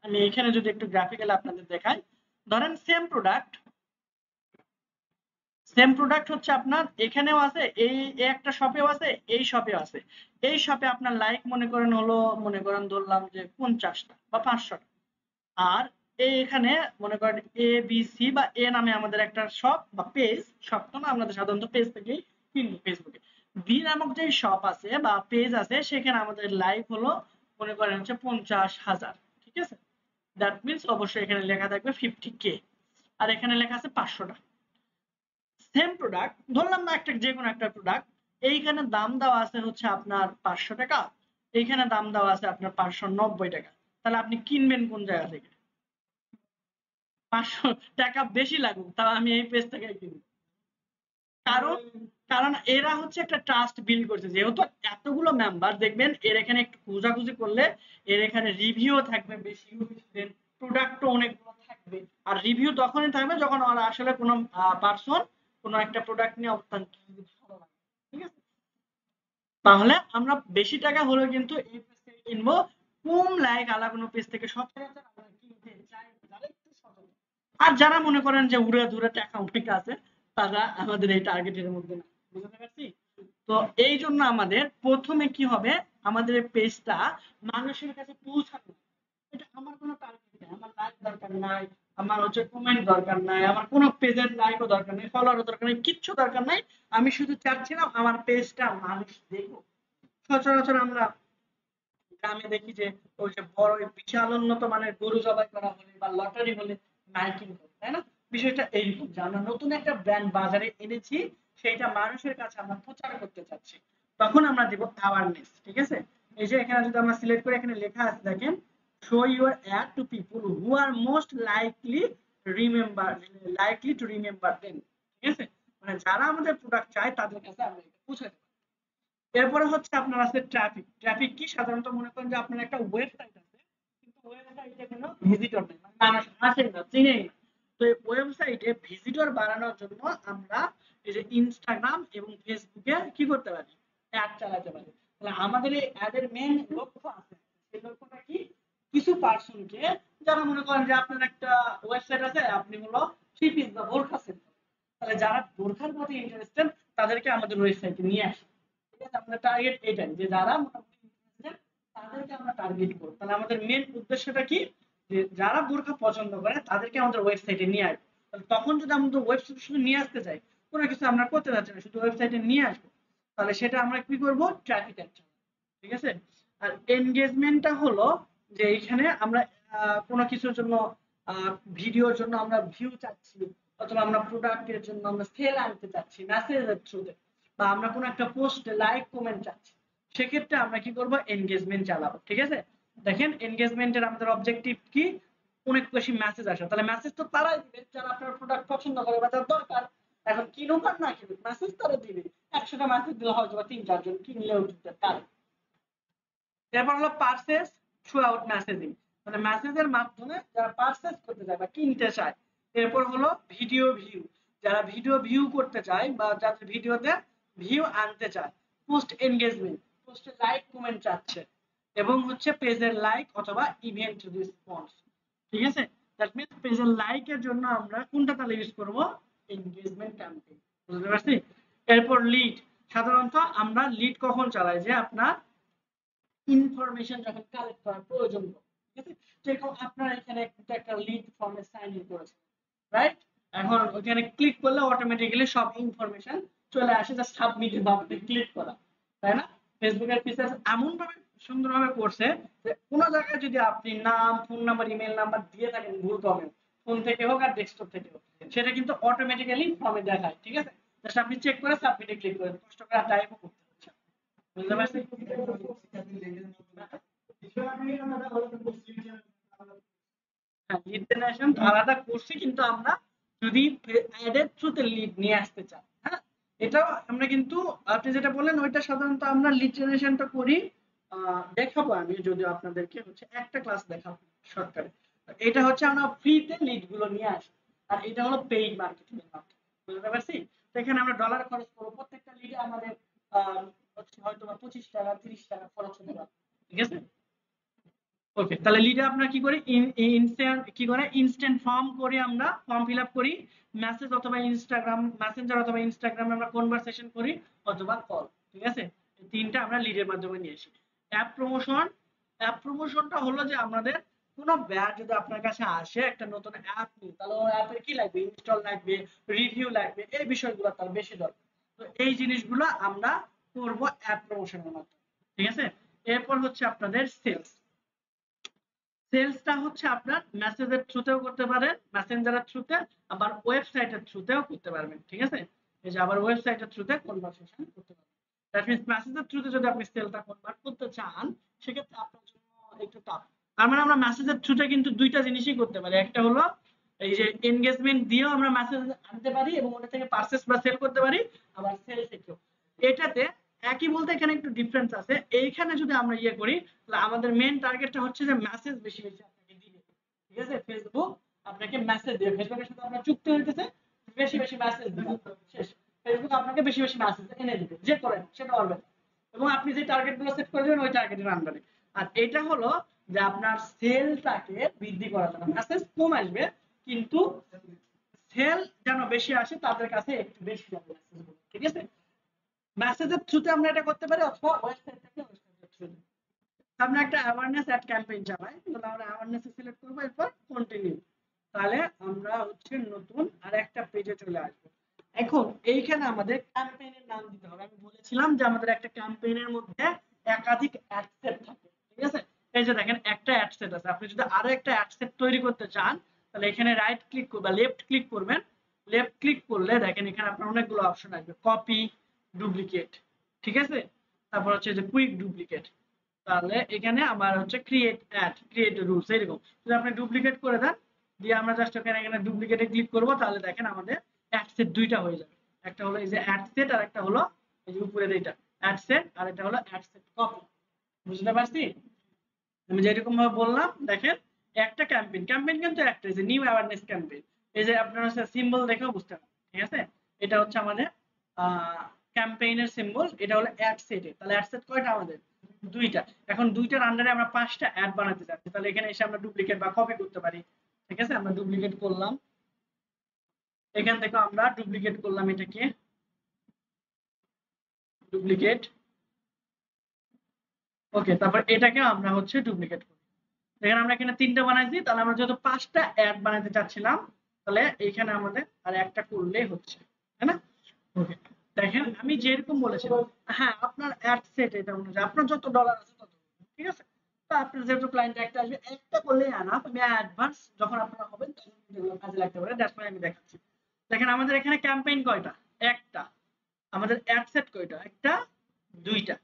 আমি এখানে যদি একটু গ্রাফিক্যালি আপনাদের দেখাই, ধরেন সেম প্রোডাক্ট হচ্ছে আপনার এখানেও আছে, এই একটা শপেও আছে, এই শপেও আছে। এই শপে আপনার লাইক মনে করেন হলো, মনে করেন ধরলাম যে 50টা বা 500টা। আর এখানে মনে করেন এ বি সি বা এ নামে আমাদের একটা শপ বা পেজ, শপ তো না, আমাদের সাধারণত পেজ থেকেই কিনবো ফেসবুকে। বি নামক যে শপ আছে বা পেজ আছে, সেখানে আমাদের লাইক হলো মনে করেন হচ্ছে 50,000, ঠিক আছে। দ্যাট মিনস অবশ্যই এখানে লেখা থাকবে 50K, আর এখানে লেখা আছে 500টা। সেম প্রোডাক্ট ধরলাম না, একটা যে কোনো একটা প্রোডাক্ট, এইখানে দাম দেওয়া আছে হচ্ছে আপনার 500 টাকা, এইখানে দাম দেওয়া আছে আপনার 590 টাকা। তাহলে আপনি কিনবেন কোন জায়গা থেকে? 500 টাকা বেশি লাগুক, তাও আমি এই পেজ থেকে কিনবো। কারণ কারণ এরা হচ্ছে একটা ট্রাস্ট বিল্ড করছে, যেহেতু এতগুলো মেম্বার দেখবেন, এর এখানে একটু খোঁজাখুঁজি করলে এর এখানে রিভিউ থাকবে বেশি, প্রোডাক্টও অনেকগুলো থাকবে। আর রিভিউ তখনই থাকবে যখন ওরা আসলে কোনো পার্সন কোনো একটা প্রোডাক্ট নিয়ে অত্যন্ত ভালো লাগে, ঠিক আছে। তাহলে আমরা বেশি টাকা হলেও কিন্তু এই পেজ থেকে কিনবো, কম লাইক আলা কোনো পেজ থেকে সচরাচর আমরা কিনতে চাই না, যারা একটু সচেতন। আর যারা মনে করেন যে উড়ে ধরে টাকা অনেক আছে, তারা আমাদের এই টার্গেটের মধ্যে না, বুঝতে পারছি। তো এই জন্য আমাদের প্রথমে কি হবে, আমাদের পেজটা মানুষের কাছে পৌঁছানো। এটা আমার কোনো টার্গেট নেই, আমার লাইক দরকার নাই, আমার হচ্ছে কমেন্ট দরকার নাই, আমার কোনো পেজের লাইকও দরকার নেই, ফলোয়ারও দরকার নেই, কিচ্ছু দরকার নাই। আমি শুধু চাচ্ছিলাম আমার পেজটা মানুষ দেখুক। সচরাচর আমরা গ্রামে দেখি যে ওই যে বড় বিশাল উন্নত মানের গরু জবাই করা হলে বা লটারি হলে মাইকিং করে, তাই না? বিষয়টা এইরকম যে আমরা নতুন একটা ব্র্যান্ড বাজারে এনেছি, সেইটা মানুষের কাছে আমরা প্রচার করতে চাচ্ছি, তখন আমরা দিব অ্যাওয়ারনেস, ঠিক আছে। এই যে এখানে যদি আমরা সিলেক্ট করে এখানে লেখা আছে দেখেন, show your ad to people who are most remember likely to remember them, ঠিক আছে। মানে যারা আমাদের প্রোডাক্ট চায় তাদের কাছে আমরা এটা পৌঁছে দেব। এরপরে হচ্ছে আপনার আছে ট্রাফিক। ট্রাফিক কি, সাধারণত মনে করেন যে আপনার একটা ওয়েবসাইট আছে, কিন্তু ওয়েবসাইটে কোনো ভিজিটর নেই, মানে মানুষ আসে না, চিনে না। তো এই ওয়েবসাইটে ভিজিটর বাড়ানোর জন্য আমরা এই যে ইনস্টাগ্রাম এবং ফেসবুকে কি করতে পারি, অ্যাড চালাতে পারি। তাহলে আমাদের এই অ্যাডের মেইন লক্ষ্য আছে, সেই লক্ষ্যটা কি, কিছু পার্সনকে, যারা মনে করেন যে আপনার একটা ওয়েবসাইট আছে, আপনি হলো থ্রি পিস বা বোরখা সেল, তাহলে যারা বোরখার প্রতি ইন্টারেস্টেড তাদেরকে আমাদের ওয়েবসাইটে নিয়ে আসে, ঠিক আছে। আমাদের টার্গেট এটাই, যে যারা মোটামুটি ইন্টারেস্টেড তাদেরকে আমরা টার্গেট করব। তাহলে আমাদের মেন উদ্দেশ্যটা কি, যে যারা বোরখা পছন্দ করে তাদেরকে আমাদের ওয়েবসাইটে নিয়ে আসবো। তাহলে তখন যদি আমাদের ওয়েবসাইটে শুধু নিয়ে আসতে চাই, কোনো কিছু আমরা করতে যাচ্ছি না, শুধু ওয়েবসাইটে নিয়ে আসবো, তাহলে সেটা আমরা কি করব, ট্রাফিক অ্যাড, ঠিক আছে। আর এনগেজমেন্টটা হলো যে এইখানে আমরা কোনো কিছুর জন্য ভিডিওর জন্য আমরা ভিউ চাচ্ছি, অথবা আমরা প্রোডাক্টের জন্য আমরা সেল আনতে চাচ্ছি মেসেজের থ্রুতে, বা আমরা কোনো একটা পোস্টে লাইক কমেন্ট চাচ্ছি, সেক্ষেত্রে আমরা কি করব, এনগেজমেন্ট চালাবো, ঠিক আছে। দেখেন এনগেজমেন্টের আমাদের অবজেক্টিভ কি, অনেক বেশি মেসেজ আসে, তাহলে মেসেজ তো তারাই দিবে যারা আপনার প্রোডাক্ট পছন্দ করে বা যার দরকার। এখন কিনুক আর না কিনুক, মেসেজ তারা দিবে। 100টা মেসেজ দিলে হয়তো বা 3-4 জন কিনলেও দিতে পারে। এরপর হলো পারচেজ থ্রু আউট মেসেজিং, মানে মেসেজের মাধ্যমে যারা পারচেজ করতে চায় বা কিনতে চায়। এরপর হলো ভিডিও ভিউ, যারা ভিডিও ভিউ করতে চায় বা যাদের ভিডিওতে ভিউ আনতে চায়। পোস্ট এনগেজমেন্ট, পোস্টে লাইক কমেন্ট চাচ্ছে, এবং হচ্ছে পেজের লাইক অথবা ইভেন্ট রেসপন্স, ঠিক আছে। দ্যাট মিন্স পেজের লাইকের জন্য আমরা কোনটা তাহলে ইউজ করব, এনগেজমেন্ট ক্যাম্পেইন, বুঝতে পারছি। এরপর লিড, সাধারণত আমরা লিড কখন চালাই, যে আপনার ইনফরমেশন যখন কালেক্ট করার প্রয়োজন পড়ে, ঠিক আছে। যেরকম আপনার এখানে একটা লিড ফর্মে সাইন ইন করেছে, রাইট। এখন ওখানে ক্লিক করলে অটোমেটিক্যালি সব ইনফরমেশন চলে আসে, জাস্ট সাবমিট বাটনে ক্লিক করা, তাই না। ফেসবুকের ফিচার্স এমন ভাবে সুন্দরভাবে করছে যে কোনো জায়গায় যদি আপনি নাম, ফোন নাম্বার, ইমেল নাম্বার দিয়ে থাকেন ভুল হবে, ফোন থেকে হোক আর ডেস্কটপ থেকে হোক, সেটা কিন্তু অটোমেটিক্যালি ফর্মে দেখায়, ঠিক আছে। জাস্ট আপনি চেক করে সাবমিটে ক্লিক করেন, কষ্ট করে টাইপও করতে হচ্ছে না। বুঝতে পারছি। হ্যাঁ, লিড জেনারেশন আলাদা করছি, কিন্তু আমরা যদি অ্যাডের থ্রুতে লিড নিয়ে আসতে চাই, হ্যাঁ, এটাও আমরা কিন্তু, আপনি যেটা বললেন ওইটা সাধারণত আমরা লিড জেনারেশনটা করি, দেখাবো আমি যদি আপনাদেরকে হচ্ছে একটা ক্লাস দেখাবো সরকারে। এটা হচ্ছে আমরা ফ্রিতে লিড গুলো নিয়ে আসি, আর এটা হলো পেইড মার্কেটিং এর মাধ্যমে। বুঝতে পারছি? তো এখানে আমরা ডলার খরচ করবো, প্রত্যেকটা লিডে আমাদের হয়তো বা 25 টাকা 30 টাকা খরচ হতে পারে। ঠিক আছে? ওকে, তাহলে লিডে আপনারা কি করি, ইনস্ট্যান্ট কি করে, ইনস্ট্যান্ট ফর্ম করে আমরা ফর্ম ফিল আপ করি, মেসেজ অথবা ইনস্টাগ্রাম মেসেঞ্জার অথবা ইনস্টাগ্রামে আমরা কনভারসেশন করি অথবা কল। ঠিক আছে? এই তিনটা আমরা লিডের মাধ্যমে নিয়ে আসি। অ্যাপ প্রমোশন, অ্যাপ প্রমোশনটা হলো যে আমাদের কোনো ব্র্যান্ড যদি আপনার কাছে আসে একটা নতুন অ্যাপ নিয়ে, তাহলে ওই অ্যাপের কি লাগবে, ইনস্টল লাগবে, রিভিউ লাগবে, এই বিষয়গুলো তার বেশি দরকার। তো এই জিনিসগুলো আমরা করব অ্যাপ প্রমোশনের মাধ্যমে। ঠিক আছে? এরপর হচ্ছে আপনাদের সেলস। সেলসটা হচ্ছে আপনার মেসেজের থ্রুতেও করতে পারেন, মেসেঞ্জারের থ্রুতে, আবার ওয়েবসাইটের থ্রুতেও করতে পারবেন। ঠিক আছে? এই যে আবার ওয়েবসাইটের থ্রুতে কনভারসেশন করতে পারবেন। দ্যাট মিন্স মেসেজের থ্রুতে যদি আপনি সেলটা কনভার্ট করতে চান, সেক্ষেত্রে আপনার জন্য একটু টাফ। তার মানে আমরা মেসেজের থ্রুতে কিন্তু দুইটা জিনিসই করতে পারি। একটা হলো এই যে এনগেজমেন্ট দিয়েও আমরা মেসেজ আনতে পারি এবং ওটা থেকে পারচেজ বা সেল করতে পারি, আবার সেল থেকেও। এটাতে একই বলতে এখানে একটু ডিফারেন্স আছে। এইখানে যদি আমরা ইয়ে করি, তাহলে আমাদের মেইন টার্গেটটা হচ্ছে যে মেসেজ বেশি বেশি আপনাকে দিবে। ঠিক আছে? ফেসবুক আপনাকে মেসেজ দিবে, ফেসবুকের সাথে আপনার চুক্তি হইতেছে, বেশি বেশি মেসেজ দিবে, শেষ। ফেসবুক আপনাকে বেশি বেশি মেসেজ এনে দিবে, যে করেন সেটা পারবেন। এবং আপনি যে টার্গেট গুলো সেট করে দেবেন ওই টার্গেটের আন্ডারে। আর এটা হলো যে আপনার সেলটাকে বৃদ্ধি করার জন্য মেসেজ কম আসবে, কিন্তু সেল যেন বেশি আসে, তাদের কাছে একটু বেশি যাবে মেসেজগুলো। ঠিক আছে? মেসেজের থ্রুতে আমরা এটা করতে পারি, অথবা ওয়েবসাইট থেকে ওয়েবসাইটের থ্রুতে আমরা একটা অ্যাওয়ারনেস অ্যাড ক্যাম্পেইন চালাই। তাহলে আমরা অ্যাওয়ারনেস সিলেক্ট করব, এরপর কন্টিনিউ। তাহলে আমরা হচ্ছে নতুন আর একটা পেজে চলে আসবো। এখন এইখানে আমাদের ক্যাম্পেইনের নাম দিতে হবে। আমি বলেছিলাম যে আমাদের একটা ক্যাম্পেইনের মধ্যে একাধিক অ্যাড সেট থাকে। ঠিক আছে? এই যে দেখেন একটা অ্যাড সেট আছে। আপনি যদি আরো একটা অ্যাড সেট তৈরি করতে চান, তাহলে এখানে রাইট ক্লিক বা লেফট ক্লিক করবেন। লেফট ক্লিক করলে দেখেন এখানে আপনার অনেকগুলো অপশন আসবে, কপি, ডুপ্লিকেট। ঠিক আছে? তারপর হচ্ছে যে কুইক ডুপ্লিকেট। তাহলে এখানে আমার হচ্ছে ক্রিয়েট অ্যাড, ক্রিয়েট রুলস, এরকম যদি আপনি ডুপ্লিকেট করে দেন, দিয়ে আমরা জাস্ট এখানে ডুপ্লিকেটে ক্লিক করব, তাহলে দেখেন আমাদের অ্যাড সেট দুইটা হয়ে যাবে। একটা হলো এই যে অ্যাড সেট, আর একটা হলো এই যে উপরের এইটা অ্যাড সেট, আর এটা হলো অ্যাড সেট কপি। বুঝতে পারছি? আমি যেরকম ভাবে বললাম, দেখেন একটা ক্যাম্পেইন, ক্যাম্পেইন কিন্তু একটা, যে নিউ অ্যাওয়ারনেস ক্যাম্পেইন। এই যে আপনারা সিম্বল দেখেও বুঝতে পারবেন। ঠিক আছে? এটা হচ্ছে আমাদের ক্যাম্পেইনের সিম্বল, এটা হলো অ্যাড সেট। তাহলে অ্যাড সেট কয়টা আমাদের? দুইটা। এখন দুইটার আন্ডারে আমরা 5টা অ্যাড বানাতে চাচ্ছি, তাহলে এখানে এসে আমরা ডুপ্লিকেট বা কপি করতে পারি। ঠিক আছে? আমরা ডুপ্লিকেট করলাম, এখান থেকে আমরা ডুপ্লিকেট করলাম, এটাকে ডুপ্লিকেট। ওকে, তারপর এটাকে আমরা হচ্ছে ডুপ্লিকেট করি। দেখেন আমরা এখানে 3টা বানাইছি, তাহলে আমরা যেহেতু 5টা অ্যাড বানাতে চাচ্ছিলাম, তাহলে এইখানে আমাদের আর একটা করলেই হচ্ছে। তাই না? ওকে, দেখেন আমি যেরকম বলেছিলাম, হ্যাঁ আপনার অ্যাড সেট এটা অনুযায়ী আপনার যত ডলার আছে তত। ঠিক আছে? তো আপনার যেহেতু ক্লায়েন্ট একটা আসবে, একটা করলেই এনাফ। আমি অ্যাডভান্স যখন আপনারা হবেন তখন এগুলো কাজে লাগতে পারে, দ্যাটস ওয়াই আমি দেখাচ্ছি। দেখেন আমাদের এখানে ক্যাম্পেইন কয়টা? একটা। আমাদের অ্যাড সেট কয়টা? একটা, দুইটা।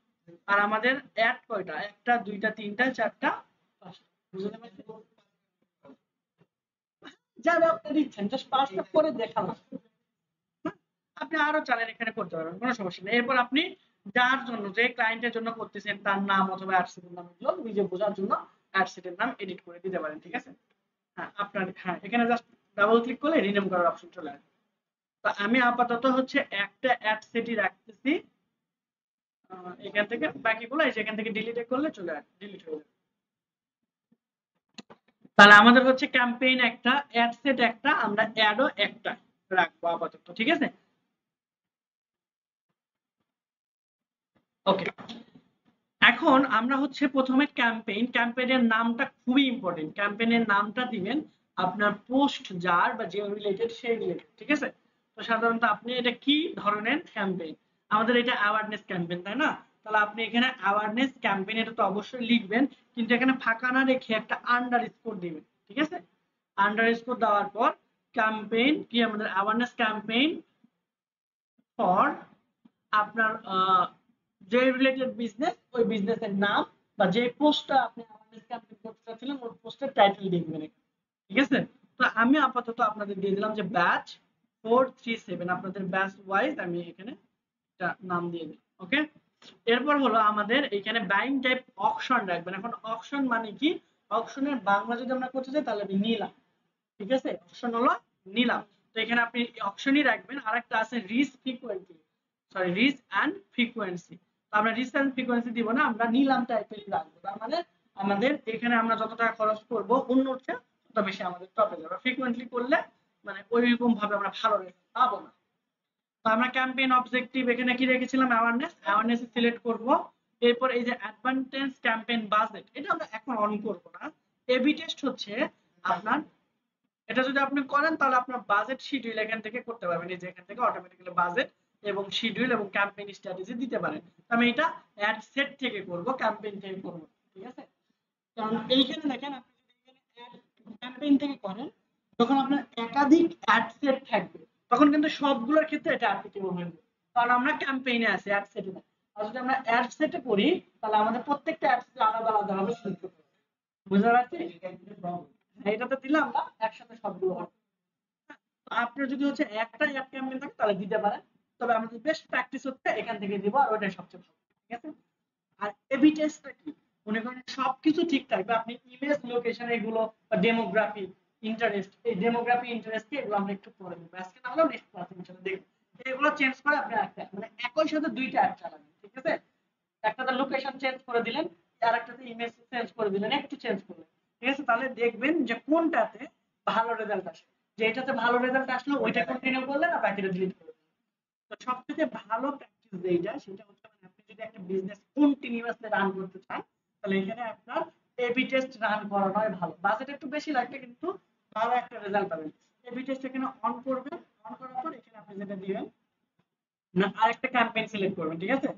আর আমাদের অ্যাড কয়টা? একটা, দুইটা, তিনটা, চারটা, পাঁচটা। বুঝতে পারছেন? যাই হোক, আপনি দিচ্ছেন, জাস্ট পাঁচটা করে দেখালাম। আপনি আরো চাইলে এখানে করতে পারবেন, কোনো সমস্যা নেই। এরপর আপনি যার জন্য, যে ক্লায়েন্টের জন্য করতেছেন, তার নাম অথবা অ্যাডসেটের নাম এগুলো নিজে বোঝার জন্য অ্যাডসেটের নাম এডিট করে দিতে পারেন। ঠিক আছে? হ্যাঁ আপনার, হ্যাঁ এখানে জাস্ট ডাবল ক্লিক করলে রিনেম করার অপশন চলে আসবে। তো আমি আপাতত হচ্ছে একটা অ্যাডসেটই রাখতেছি। এখান থেকে বাকিগুলো এই যে এখান থেকে ডিলিট করলে চলে আসবে, ডিলিট হয়ে যাবে। তাহলে আমাদের হচ্ছে ক্যাম্পেইন একটা, অ্যাড সেট একটা, আমরা অ্যাডও একটা রাখবো আপাতত। ঠিক আছে? ওকে, এখন আমরা হচ্ছে প্রথমে ক্যাম্পেইনের নামটা খুবই ইম্পর্টেন্ট। ক্যাম্পেইনের নামটা দিবেন আপনার পোস্ট যার বা যে রিলেটেড সেই রিলেটেড। ঠিক আছে? তো সাধারণত আপনি এটা কি ধরনের ক্যাম্পেইন? আমাদের এটা অ্যাওয়ারনেস ক্যাম্পেইন, তাই না? তাহলে আপনি এখানে অ্যাওয়ারনেস ক্যাম্পেইন এটা তো অবশ্যই লিখবেন, কিন্তু এখানে ফাঁকা না রেখে একটা আন্ডারস্কোর দিবেন। ঠিক আছে? আন্ডারস্কোর দেওয়ার পর ক্যাম্পেইন কি, আমাদের অ্যাওয়ারনেস ক্যাম্পেইন ফর আপনার যে রিলেটেড বিজনেস, ওই বিজনেসের নাম বা যে পোস্টটা আপনি অ্যাওয়ারনেস ক্যাম্পেইন করতে চাচ্ছিলেন ওই পোস্টের টাইটেল লিখবেন। ঠিক আছে? তো আমি আপাতত আপনাদের দিয়ে দিলাম যে ব্যাচ 437, আপনাদের ব্যাচ ওয়াইজ আমি এখানে একটা নাম দিয়ে দিই। ওকে, এরপর হলো আমাদের এখানে বাইং টাইপ অকশন রাখবেন। এখন অকশন মানে কি? অপশনের বাংলা যদি আমরা করতে চাই তাহলে আমি নিলাম, ঠিক আছে, অপশন হলো নিলাম। তো এখানে আপনি অপশনই রাখবেন। আরেকটা আছে risk frequency, sorry risk and frequency. তো আমরা রিস্ক এন্ড ফ্রিকোয়েন্সি দিব না, আমরা নিলাম টাইপের রাখবো। তার মানে আমাদের এখানে আমরা যত টাকা খরচ করব অন্য চেয়ে তত বেশি আমাদের টপে যাবে। ফ্রিকোয়েন্টলি করলে মানে ওইরকম ভাবে আমরা ভালো রেজাল্ট পাবো না। তো আমরা ক্যাম্পেইন অবজেক্টিভ এখানে কি রেখেছিলাম, অ্যাওয়ারনেস সিলেক্ট করব। এরপর এই যে অ্যাডভান্টেজ ক্যাম্পেইন বাজেট, এটা আমরা এখন অন করব না। এবি টেস্ট হচ্ছে আপনার, এটা যদি আপনি করেন তাহলে আপনার বাজেট শিডিউল এখান থেকে করতে পারবেন। এই যে এখান থেকে অটোমেটিক্যালি বাজেট এবং শিডিউল এবং ক্যাম্পেইন স্ট্র্যাটেজি দিতে পারেন। আমি এটা অ্যাড সেট থেকে করব, ক্যাম্পেইন থেকে করব, ঠিক আছে। কারণ এইখানে দেখেন আপনি যদি এখানে ক্যাম্পেইন থেকে করেন, যখন আপনার একাধিক অ্যাড সেট থাকবে তখন কিন্তু সবগুলোর ক্ষেত্রে এটা অ্যাপ্লিকেবল হয়ে যাবে, কারণ আমরা ক্যাম্পেইনে আছি, অ্যাড সেটে না। আর যদি আমরা অ্যাড সেটে করি তাহলে আমাদের প্রত্যেকটা অ্যাড সেট আলাদা আলাদা ভাবে শুরু করতে হবে। বুঝতে পারছি? এটাতে দিলে আমরা একসাথে সবগুলো হবে। তো আপনার যদি হচ্ছে একটা অ্যাড ক্যাম্পেইন থাকে তাহলে দিতে পারেন, তবে আমাদের বেস্ট প্র্যাকটিস হচ্ছে এখান থেকে দিব, আর ওটাই সবচেয়ে ভালো, ঠিক আছে। আর এবি টেস্টটা কি, মনে করেন সবকিছু ঠিক থাকবে, আপনি ইমেজ লোকেশন এগুলো বা ডেমোগ্রাফি ইন্টারেস্ট, এই ডেমোগ্রাফি ইন্টারেস্ট এগুলো আমরা একটু পরে দেবো, আজকে না হলেও নেক্সট ক্লাসে ইনশাআল্লাহ দেখব। এগুলো চেঞ্জ করে আপনি একটা মানে একই সাথে দুইটা অ্যাড চালাবেন, ঠিক আছে। একটাতে লোকেশন চেঞ্জ করে দিলেন, আর একটাতে ইমেজ চেঞ্জ করে দিলেন, একটু চেঞ্জ করলেন, ঠিক আছে। তাহলে দেখবেন যে কোনটাতে ভালো রেজাল্ট আসে, যেটাতে ভালো রেজাল্ট আসলো ওইটা কন্টিনিউ করলেন আর বাকিটা ডিলিট করলেন। তো সবথেকে ভালো প্র্যাকটিস যেটা সেটা হচ্ছে মানে আপনি যদি একটা বিজনেস কন্টিনিউয়াসলি রান করতে চান তাহলে এখানে আপনার এবি টেস্ট রান করানোই ভালো। বাজেট একটু বেশি লাগবে কিন্তু ভালো একটা রেজাল্ট পাবেন। এবি টেস্ট এখানে অন করবেন, অন করার পর এখানে আপনি যেটা দিবেন না আরেকটা ক্যাম্পেইন সিলেক্ট করবেন, ঠিক আছে।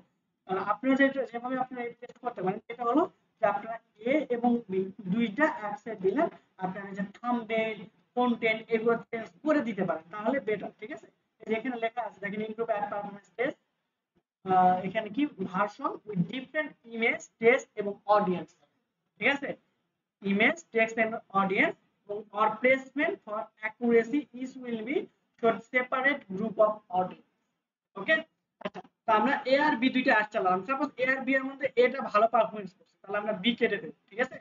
আপনারা যেভাবে আপনারা এবি টেস্ট করতে পারেন সেটা হলো যে আপনারা এ এবং বি দুইটা অ্যাডসেট দিলেন, আপনারা যে থাম্বনেল কন্টেন্ট এগুলো চেঞ্জ করে দিতে পারেন তাহলে বেটার, ঠিক আছে। এখানে লেখা আছে দেখেন ইমপ্রুভ অ্যাড পারফরম্যান্স টেস্ট, এখানে কি version with different image text এবং অডিয়েন্স, ঠিক আছে। Image text and audience or placement for accuracy is will be should separate group of audience, ওকে। আচ্ছা, তো আমরা এ আর বি দুইটা অ্যাড চালাম, সাপোজ এ আর বি এর মধ্যে এটা ভালো পারফরম্যান্স করছে তাহলে আমরা বি কেটে দেব, ঠিক আছে।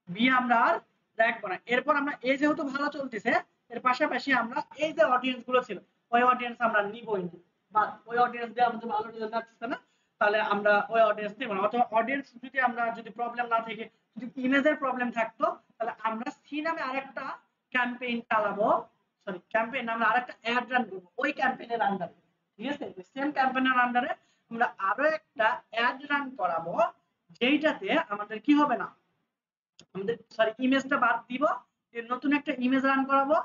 বি আমরা আর রাখবো না। এরপর আমরা এ যেহেতু ভালো চলতেছে এর পাশাপাশি আমরা এই যে অডিয়েন্স গুলো ছিল ওই অডিয়েন্স আমরা নিবই না, বা ওই অডিয়েন্স দিয়ে আমাদের ভালো রেজাল্ট আসছে না তাহলে আমরা ওই অডিয়েন্স নিব না। অথবা অডিয়েন্স যদি আমরা যদি প্রবলেম না থাকে, যদি ইমেজের প্রবলেম থাকতো তাহলে আমরা সি নামে আরেকটা ক্যাম্পেইন চালাবো, সরি ক্যাম্পেইন আমরা আরেকটা অ্যাড রান করবো ওই ক্যাম্পেইনের আন্ডারে, ঠিক আছে। সেম ক্যাম্পেইনের আন্ডারে আমরা আরো একটা অ্যাড রান করাবো যেইটাতে আমাদের কি হবে না, আমাদের সরি ইমেজটা বাদ দিব, এর নতুন একটা ইমেজ রান করাবো,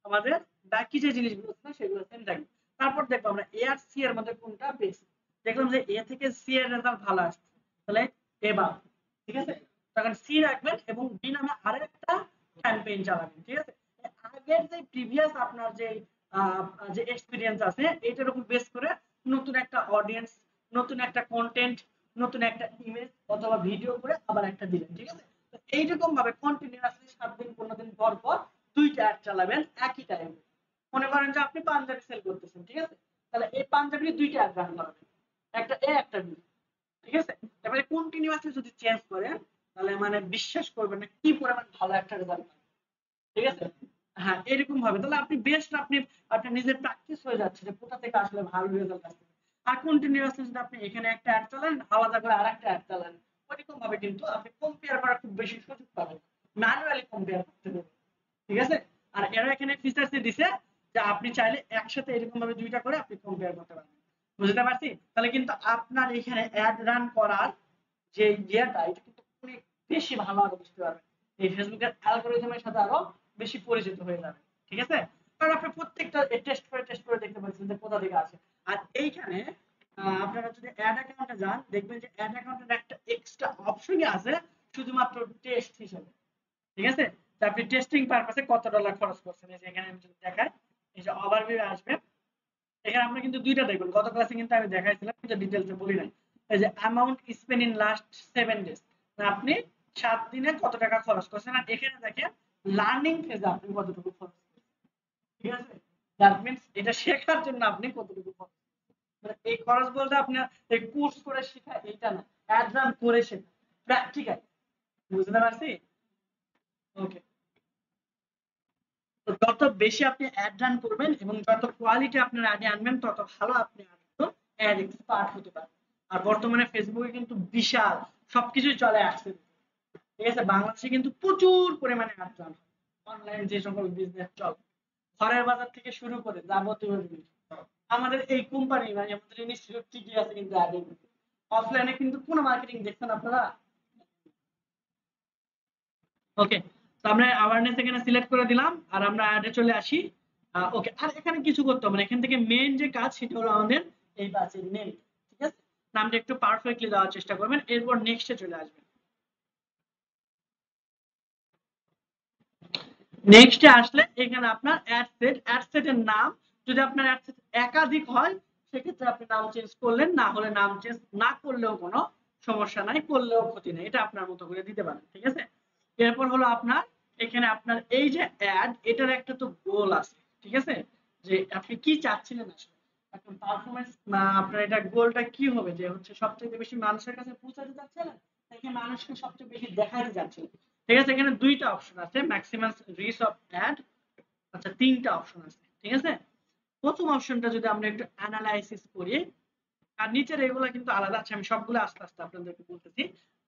আমাদের বাকি যে জিনিসগুলো আছে সেগুলো সেম থাকবে। তারপর দেখবো আমরা এ আর সি এর মধ্যে কোনটা বেশি, দেখলাম যে এ থেকে সি এর রেজাল্ট ভালো আসছে তাহলে এ বাদ, ঠিক আছে। তখন সি রাখবেন এবং বি নামে আরেকটা ক্যাম্পেইন চালাবেন, ঠিক আছে। আগের যে প্রিভিয়াস আপনার যে যে এক্সপেরিয়েন্স আছে এটার উপর বেস করে নতুন একটা অডিয়েন্স, নতুন একটা কন্টেন্ট, নতুন একটা ইমেজ অথবা ভিডিও করে আবার একটা দিলেন, ঠিক আছে। তো এইরকম ভাবে কন্টিনিউয়াসলি 7 দিন 15 দিন পর পর দুইটা অ্যাড চালাবেন একই টাইমে। মনে করেন যে আপনি পাঞ্জাবি সেল করতেছেন, ঠিক আছে, তাহলে এই পাঞ্জাবির দুইটা অ্যাড রান করাবেন, একটা এ একটা বি, ঠিক আছে। এবারে কন্টিনিউয়াসলি যদি চেঞ্জ করেন তাহলে মানে বিশ্বাস করবেন না কি পরিমাণ ভালো একটা রেজাল্ট পাবেন, ঠিক আছে। হ্যাঁ এরকম ভাবে তাহলে আপনি বেস্ট আপনি আপনার নিজের প্র্যাকটিস হয়ে যাচ্ছে যে কোথা থেকে আসলে ভালো রেজাল্ট আসবে। আর কন্টিনিউয়াসলি যদি আপনি এখানে একটা অ্যাড চালান আলাদা করে আরেকটা অ্যাড চালান ওইরকম ভাবে কিন্তু আপনি কম্পেয়ার করার খুব বেশি সুযোগ পাবেন, ম্যানুয়ালি কম্পেয়ার করতে হবে, ঠিক আছে। আর এরা এখানে ফিচার্স দিছে যে আপনি চাইলে একসাথে এরকম ভাবে দুইটা করে আপনি কম্পেয়ার করতে পারবেন, বুঝতে পারছি। তাহলে কিন্তু আপনার এখানে অ্যাড রান করার যে ইয়েটা এটা কিন্তু অনেক বেশি ভালো আরো বুঝতে পারবেন, এই ফেসবুকের অ্যালগরিদমের সাথে আরো বেশি পরিচিত হয়ে যাবে, ঠিক আছে। কারণ আপনি প্রত্যেকটা টেস্ট করে দেখতে পাচ্ছেন যে কোথা থেকে আসে। আর এইখানে আপনারা যদি অ্যাড অ্যাকাউন্টে যান দেখবেন যে অ্যাড অ্যাকাউন্টের একটা এক্সট্রা অপশনই আছে শুধুমাত্র টেস্ট হিসেবে, ঠিক আছে। তো আপনি টেস্টিং পারপাসে কত ডলার খরচ করছেন এই যে এখানে আমি যদি দেখাই, এই যে ওভারভিউ আসবে, এখানে আমরা কিন্তু দুইটা দেখবেন, গত ক্লাসে কিন্তু আমি দেখাইছিলাম কিন্তু ডিটেইলসে বলি নাই। এই যে amount spend in last 7 days, আপনি 7 দিনে কত টাকা খরচ করছেন, আর এখানে দেখেন লার্নিং ফেজে আপনি কতটুকু খরচ করছেন, ঠিক আছে। দ্যাট মিন্স এটা শেখার জন্য আপনি কতটুকু খরচ, মানে এই খরচ বলতে আপনার এই কোর্স করে শেখা এইটা না, অ্যাড রান করে শেখা, প্র্যাকটিক্যাল, বুঝতে পারছি? ওকে। তো যত বেশি আপনি অ্যাড রান করবেন এবং যত কোয়ালিটি আপনার অ্যাডে আনবেন তত ভালো আপনি অ্যাড এক্সপার্ট হতে পারবেন। আর বর্তমানে ফেসবুকে কিন্তু বিশাল সবকিছুই চলে আসছে, ঠিক আছে? বাংলাদেশে কিন্তু প্রচুর পরিমাণে অ্যাড রান হয় অনলাইন যে সকল বিজনেস চলে, ঘরের বাজার থেকে শুরু করে যাবতীয় জিনিস। আমাদের এই কোম্পানি মানে আমাদের ইনস্টিটিউট ঠিকই আছে কিন্তু অ্যাডে, অফলাইনে কিন্তু কোনো মার্কেটিং দেখছেন আপনারা? ওকে, তো আমরা অ্যাওয়ারনেস এখানে সিলেক্ট করে দিলাম আর আমরা অ্যাডে চলে আসি। ওকে, আর এখানে কিছু করতে হবে না, এখান থেকে মেইন যে কাজ সেটা হলো আমাদের এই বাসের নেম, ঠিক আছে? নামটা একটু পারফেক্টলি দেওয়ার চেষ্টা করবেন, এরপর নেক্সটে চলে আসবেন। নেক্সটে আসলে এখানে আপনার অ্যাড সেটের নাম, যদি আপনার অ্যাড সেট একাধিক হয় সেক্ষেত্রে আপনি নাম চেঞ্জ করলেন, না হলে নাম চেঞ্জ না করলেও কোনো সমস্যা নাই, করলেও ক্ষতি নেই, এটা আপনার মতো করে দিতে পারেন, ঠিক আছে? এরপর হলো আপনার এখানে আপনার এই যে অ্যাড, এটার একটা তো গোল আছে, ঠিক আছে? যে আপনি কি চাচ্ছিলেন আসলে এখন পারফরম্যান্স, আপনার এটা গোলটা কি হবে, যে হচ্ছে সবচেয়ে বেশি মানুষের কাছে পৌঁছাতে চাচ্ছিলেন নাকি মানুষকে সবচেয়ে বেশি দেখাতে চাচ্ছিলেন? ঠিক আছে, এখানে দুইটা অপশন আছে, ম্যাক্সিমাম রিচ অফ অ্যাড। আচ্ছা, তিনটা অপশন আছে, ঠিক আছে? প্রথম অপশনটা যদি আমরা একটু অ্যানালাইসিস করি, আর নিচের এগুলা কিন্তু আলাদা আছে, আমি সবগুলো আস্তে আস্তে আপনাদেরকে বলতেছি।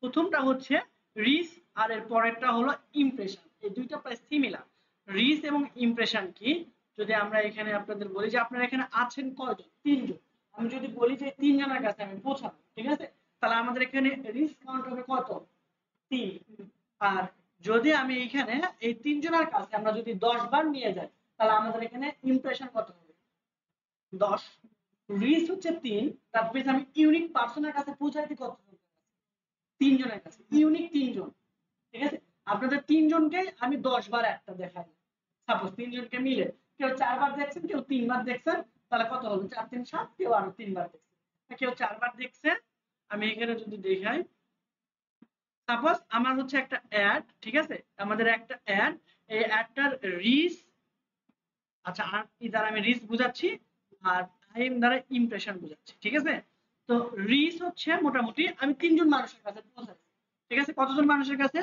প্রথমটা হচ্ছে রিচ, আর এর পরেরটা হলো ইমপ্রেশন, এই দুইটা প্রায় সিমিলার। রিচ এবং ইমপ্রেশন কি, যদি আমরা এখানে আপনাদের বলি যে আপনারা এখানে আছেন কয়জন, তিনজন, আমি যদি বলি যে তিনজনের কাছে আমি পৌঁছাবো, ঠিক আছে? তাহলে আমাদের এখানে রিচ কাউন্ট হবে কত, 3। আর যদি আমি এখানে এই তিনজনের কাছে আমরা যদি 10 বার নিয়ে যাই তাহলে আমাদের এখানে ইমপ্রেশন কত হবে, 10। রিচ হচ্ছে 3, তার মানে আমি ইউনিক পারসনের কাছে পৌঁছাইতে কত, তিনজনের কাছে, ইউনিক তিনজন, ঠিক আছে? আপনাদের তিনজনকে আমি 10 বার একটা দেখাই, সাপোজ তিনজনকে মিলে কেউ 4 বার দেখছেন, কেউ 3 বার দেখছেন, তাহলে কত হলো, 4 3 7, কেউ আরো 3 বার দেখছেন, কেউ 4 বার দেখছে। আমি এখানে যদি দেখাই, সাপোজ আমার হচ্ছে একটা অ্যাড, ঠিক আছে? আমাদের একটা অ্যাড, এই অ্যাডটার রিচ, আচ্ছা আর ই দ্বারা আমি রিচ বুঝাচ্ছি আর আইএম দ্বারা ইমপ্রেশন বুঝাচ্ছি, ঠিক আছে? তো রিচ হচ্ছে মোটামুটি আমি তিনজন মানুষের কাছে পৌঁছাচ্ছি, ঠিক আছে? কতজন মানুষের কাছে,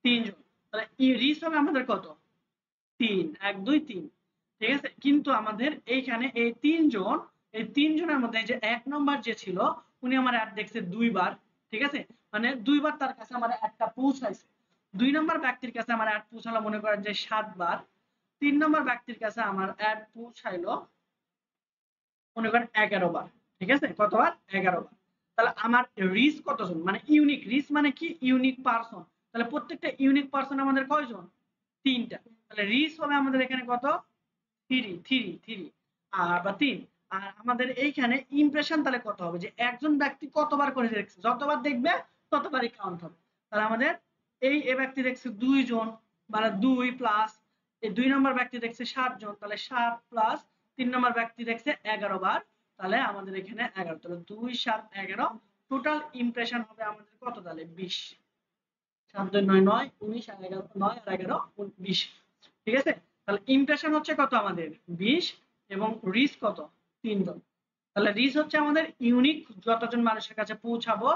তিনজন, তাহলে রিচ হবে আমাদের কত, 3, 1 2 3, ঠিক আছে? কিন্তু আমাদের এইখানে এই তিনজনের মধ্যে যে এক নম্বর যে ছিল উনি আমার অ্যাড দেখছে 2 বার, ঠিক আছে? মানে 2 বার তার কাছে আমার অ্যাডটা পৌঁছাইছে। 2 নম্বর ব্যক্তির কাছে আমার অ্যাড পৌঁছালো মনে করেন যে 7 বার। 3 নম্বর ব্যক্তির কাছে আমার অ্যাড পৌঁছাইলো মনে করেন 11 বার, ঠিক আছে? কতবার, 11 বার। তাহলে আমার রিচ কতজন, মানে ইউনিক রিচ মানে কি, ইউনিক পারসন, তাহলে প্রত্যেকটা ইউনিক পারসন আমাদের কয়জন, 3টা। তাহলে রিচ হবে আমাদের এখানে কত, 3 আর বা 3। আর আমাদের এইখানে ইমপ্রেশন তাহলে কত হবে, যে একজন ব্যক্তি কতবার করে দেখছে, যতবার দেখবে ততবারই কাউন্ট হবে। তাহলে আমাদের এই ব্যক্তি দেখছে 2 জন, মানে 2 প্লাস এই 2 নম্বর ব্যক্তি দেখছে 7 জন, তাহলে 7 প্লাস 3 নম্বর ব্যক্তি দেখছে 11 বার, তাহলে আমাদের এখানে 11, তাহলে 2 7 11, টোটাল ইমপ্রেশন হবে আমাদের কত, তাহলে 20। 7 2 9 9 19 আর 11 9 আর 11 20, ঠিক আছে? তাহলে ইমপ্রেশন হচ্ছে কত আমাদের 20 এবং রিচ কত, 3 জন। তাহলে রিচ হচ্ছে আমাদের ইউনিক, যতজন মানুষের কাছে পৌঁছাবো,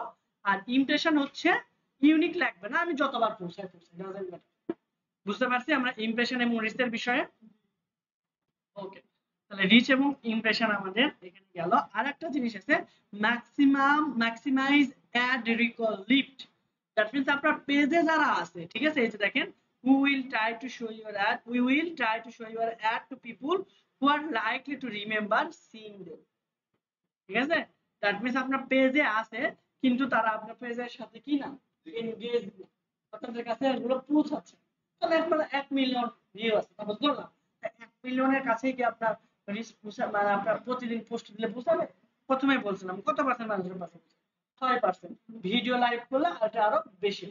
আর ইমপ্রেশন হচ্ছে ইউনিক লাগবে না, আমি যতবার পৌঁছাই বুঝতে পারছি আমরা ইমপ্রেশন এবং রিচের বিষয়ে? ওকে, তাহলে রিচ এবং ইমপ্রেশন আমাদের এখানে গেল। আর একটা জিনিস আছে, maximize ad recall lift, that means আপনার পেজে যারা আছে, ঠিক আছে? এই যে দেখেন, who will try to show your ad, we will try to show your ad to people who are likely to remember seeing them, ঠিক আছে? দ্যাট মিন্স আপনার পেজে আছে কিন্তু তারা আপনার পেজের সাথে কি না, এনগেজ, আপনাদের কাছে এগুলো পৌঁছাচ্ছে। তাহলে আপনার 1 মিলিয়ন ভিউ আছে, তারপর ধরলাম 1 মিলিয়নের কাছে কি আপনার রিচ মানে আপনার প্রতিদিন পোস্ট দিলে পৌঁছাবে? প্রথমেই বলছিলাম কত পার্সেন্ট মানুষের কাছে, 6%। ভিডিও লাইভ করলে এটা আরো বেশি,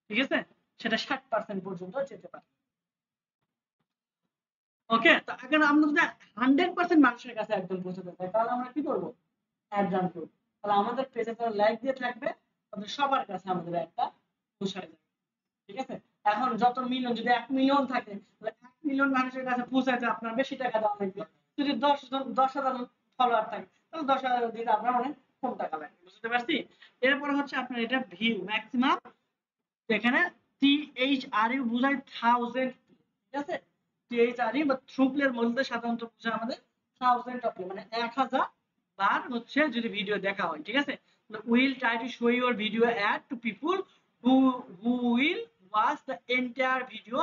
ঠিক আছে? সেটা 60% পর্যন্ত যেতে পারে। ওকে, তো এখন আমরা যদি 100% মানুষের কাছে একদম পৌঁছাতে চাই তাহলে আমরা কি করব, অ্যাড রান করব। তাহলে আমাদের পেজে যারা লাইক দিয়ে থাকবে তাদের সবার কাছে আমাদের একটা পৌঁছায় যাবে, ঠিক আছে? এখন যত মিলিয়ন, যদি 1 মিলিয়ন থাকে তাহলে 1 মিলিয়ন মানুষের কাছে পৌঁছাইতে আপনার বেশি টাকা দেওয়া লাগবে। যদি 10,000 ফলোয়ার থাকে তাহলে 10,000 দিতে আপনার অনেক কম টাকা লাগবে, বুঝতে পারছি? এরপরে হচ্ছে আপনার এটা ভিউ, ম্যাক্সিমাম এখানে THRU বোঝায় থাউজেন্ড, ঠিক আছে। THRU বা থ্রুপলের মধ্যে সাধারণত বোঝায় আমাদের থাউজেন্ড অফ, মানে 1000 বার হচ্ছে যদি ভিডিও দেখা হয়, ঠিক আছে। Will try to show your video ad to people who who will watch the entire video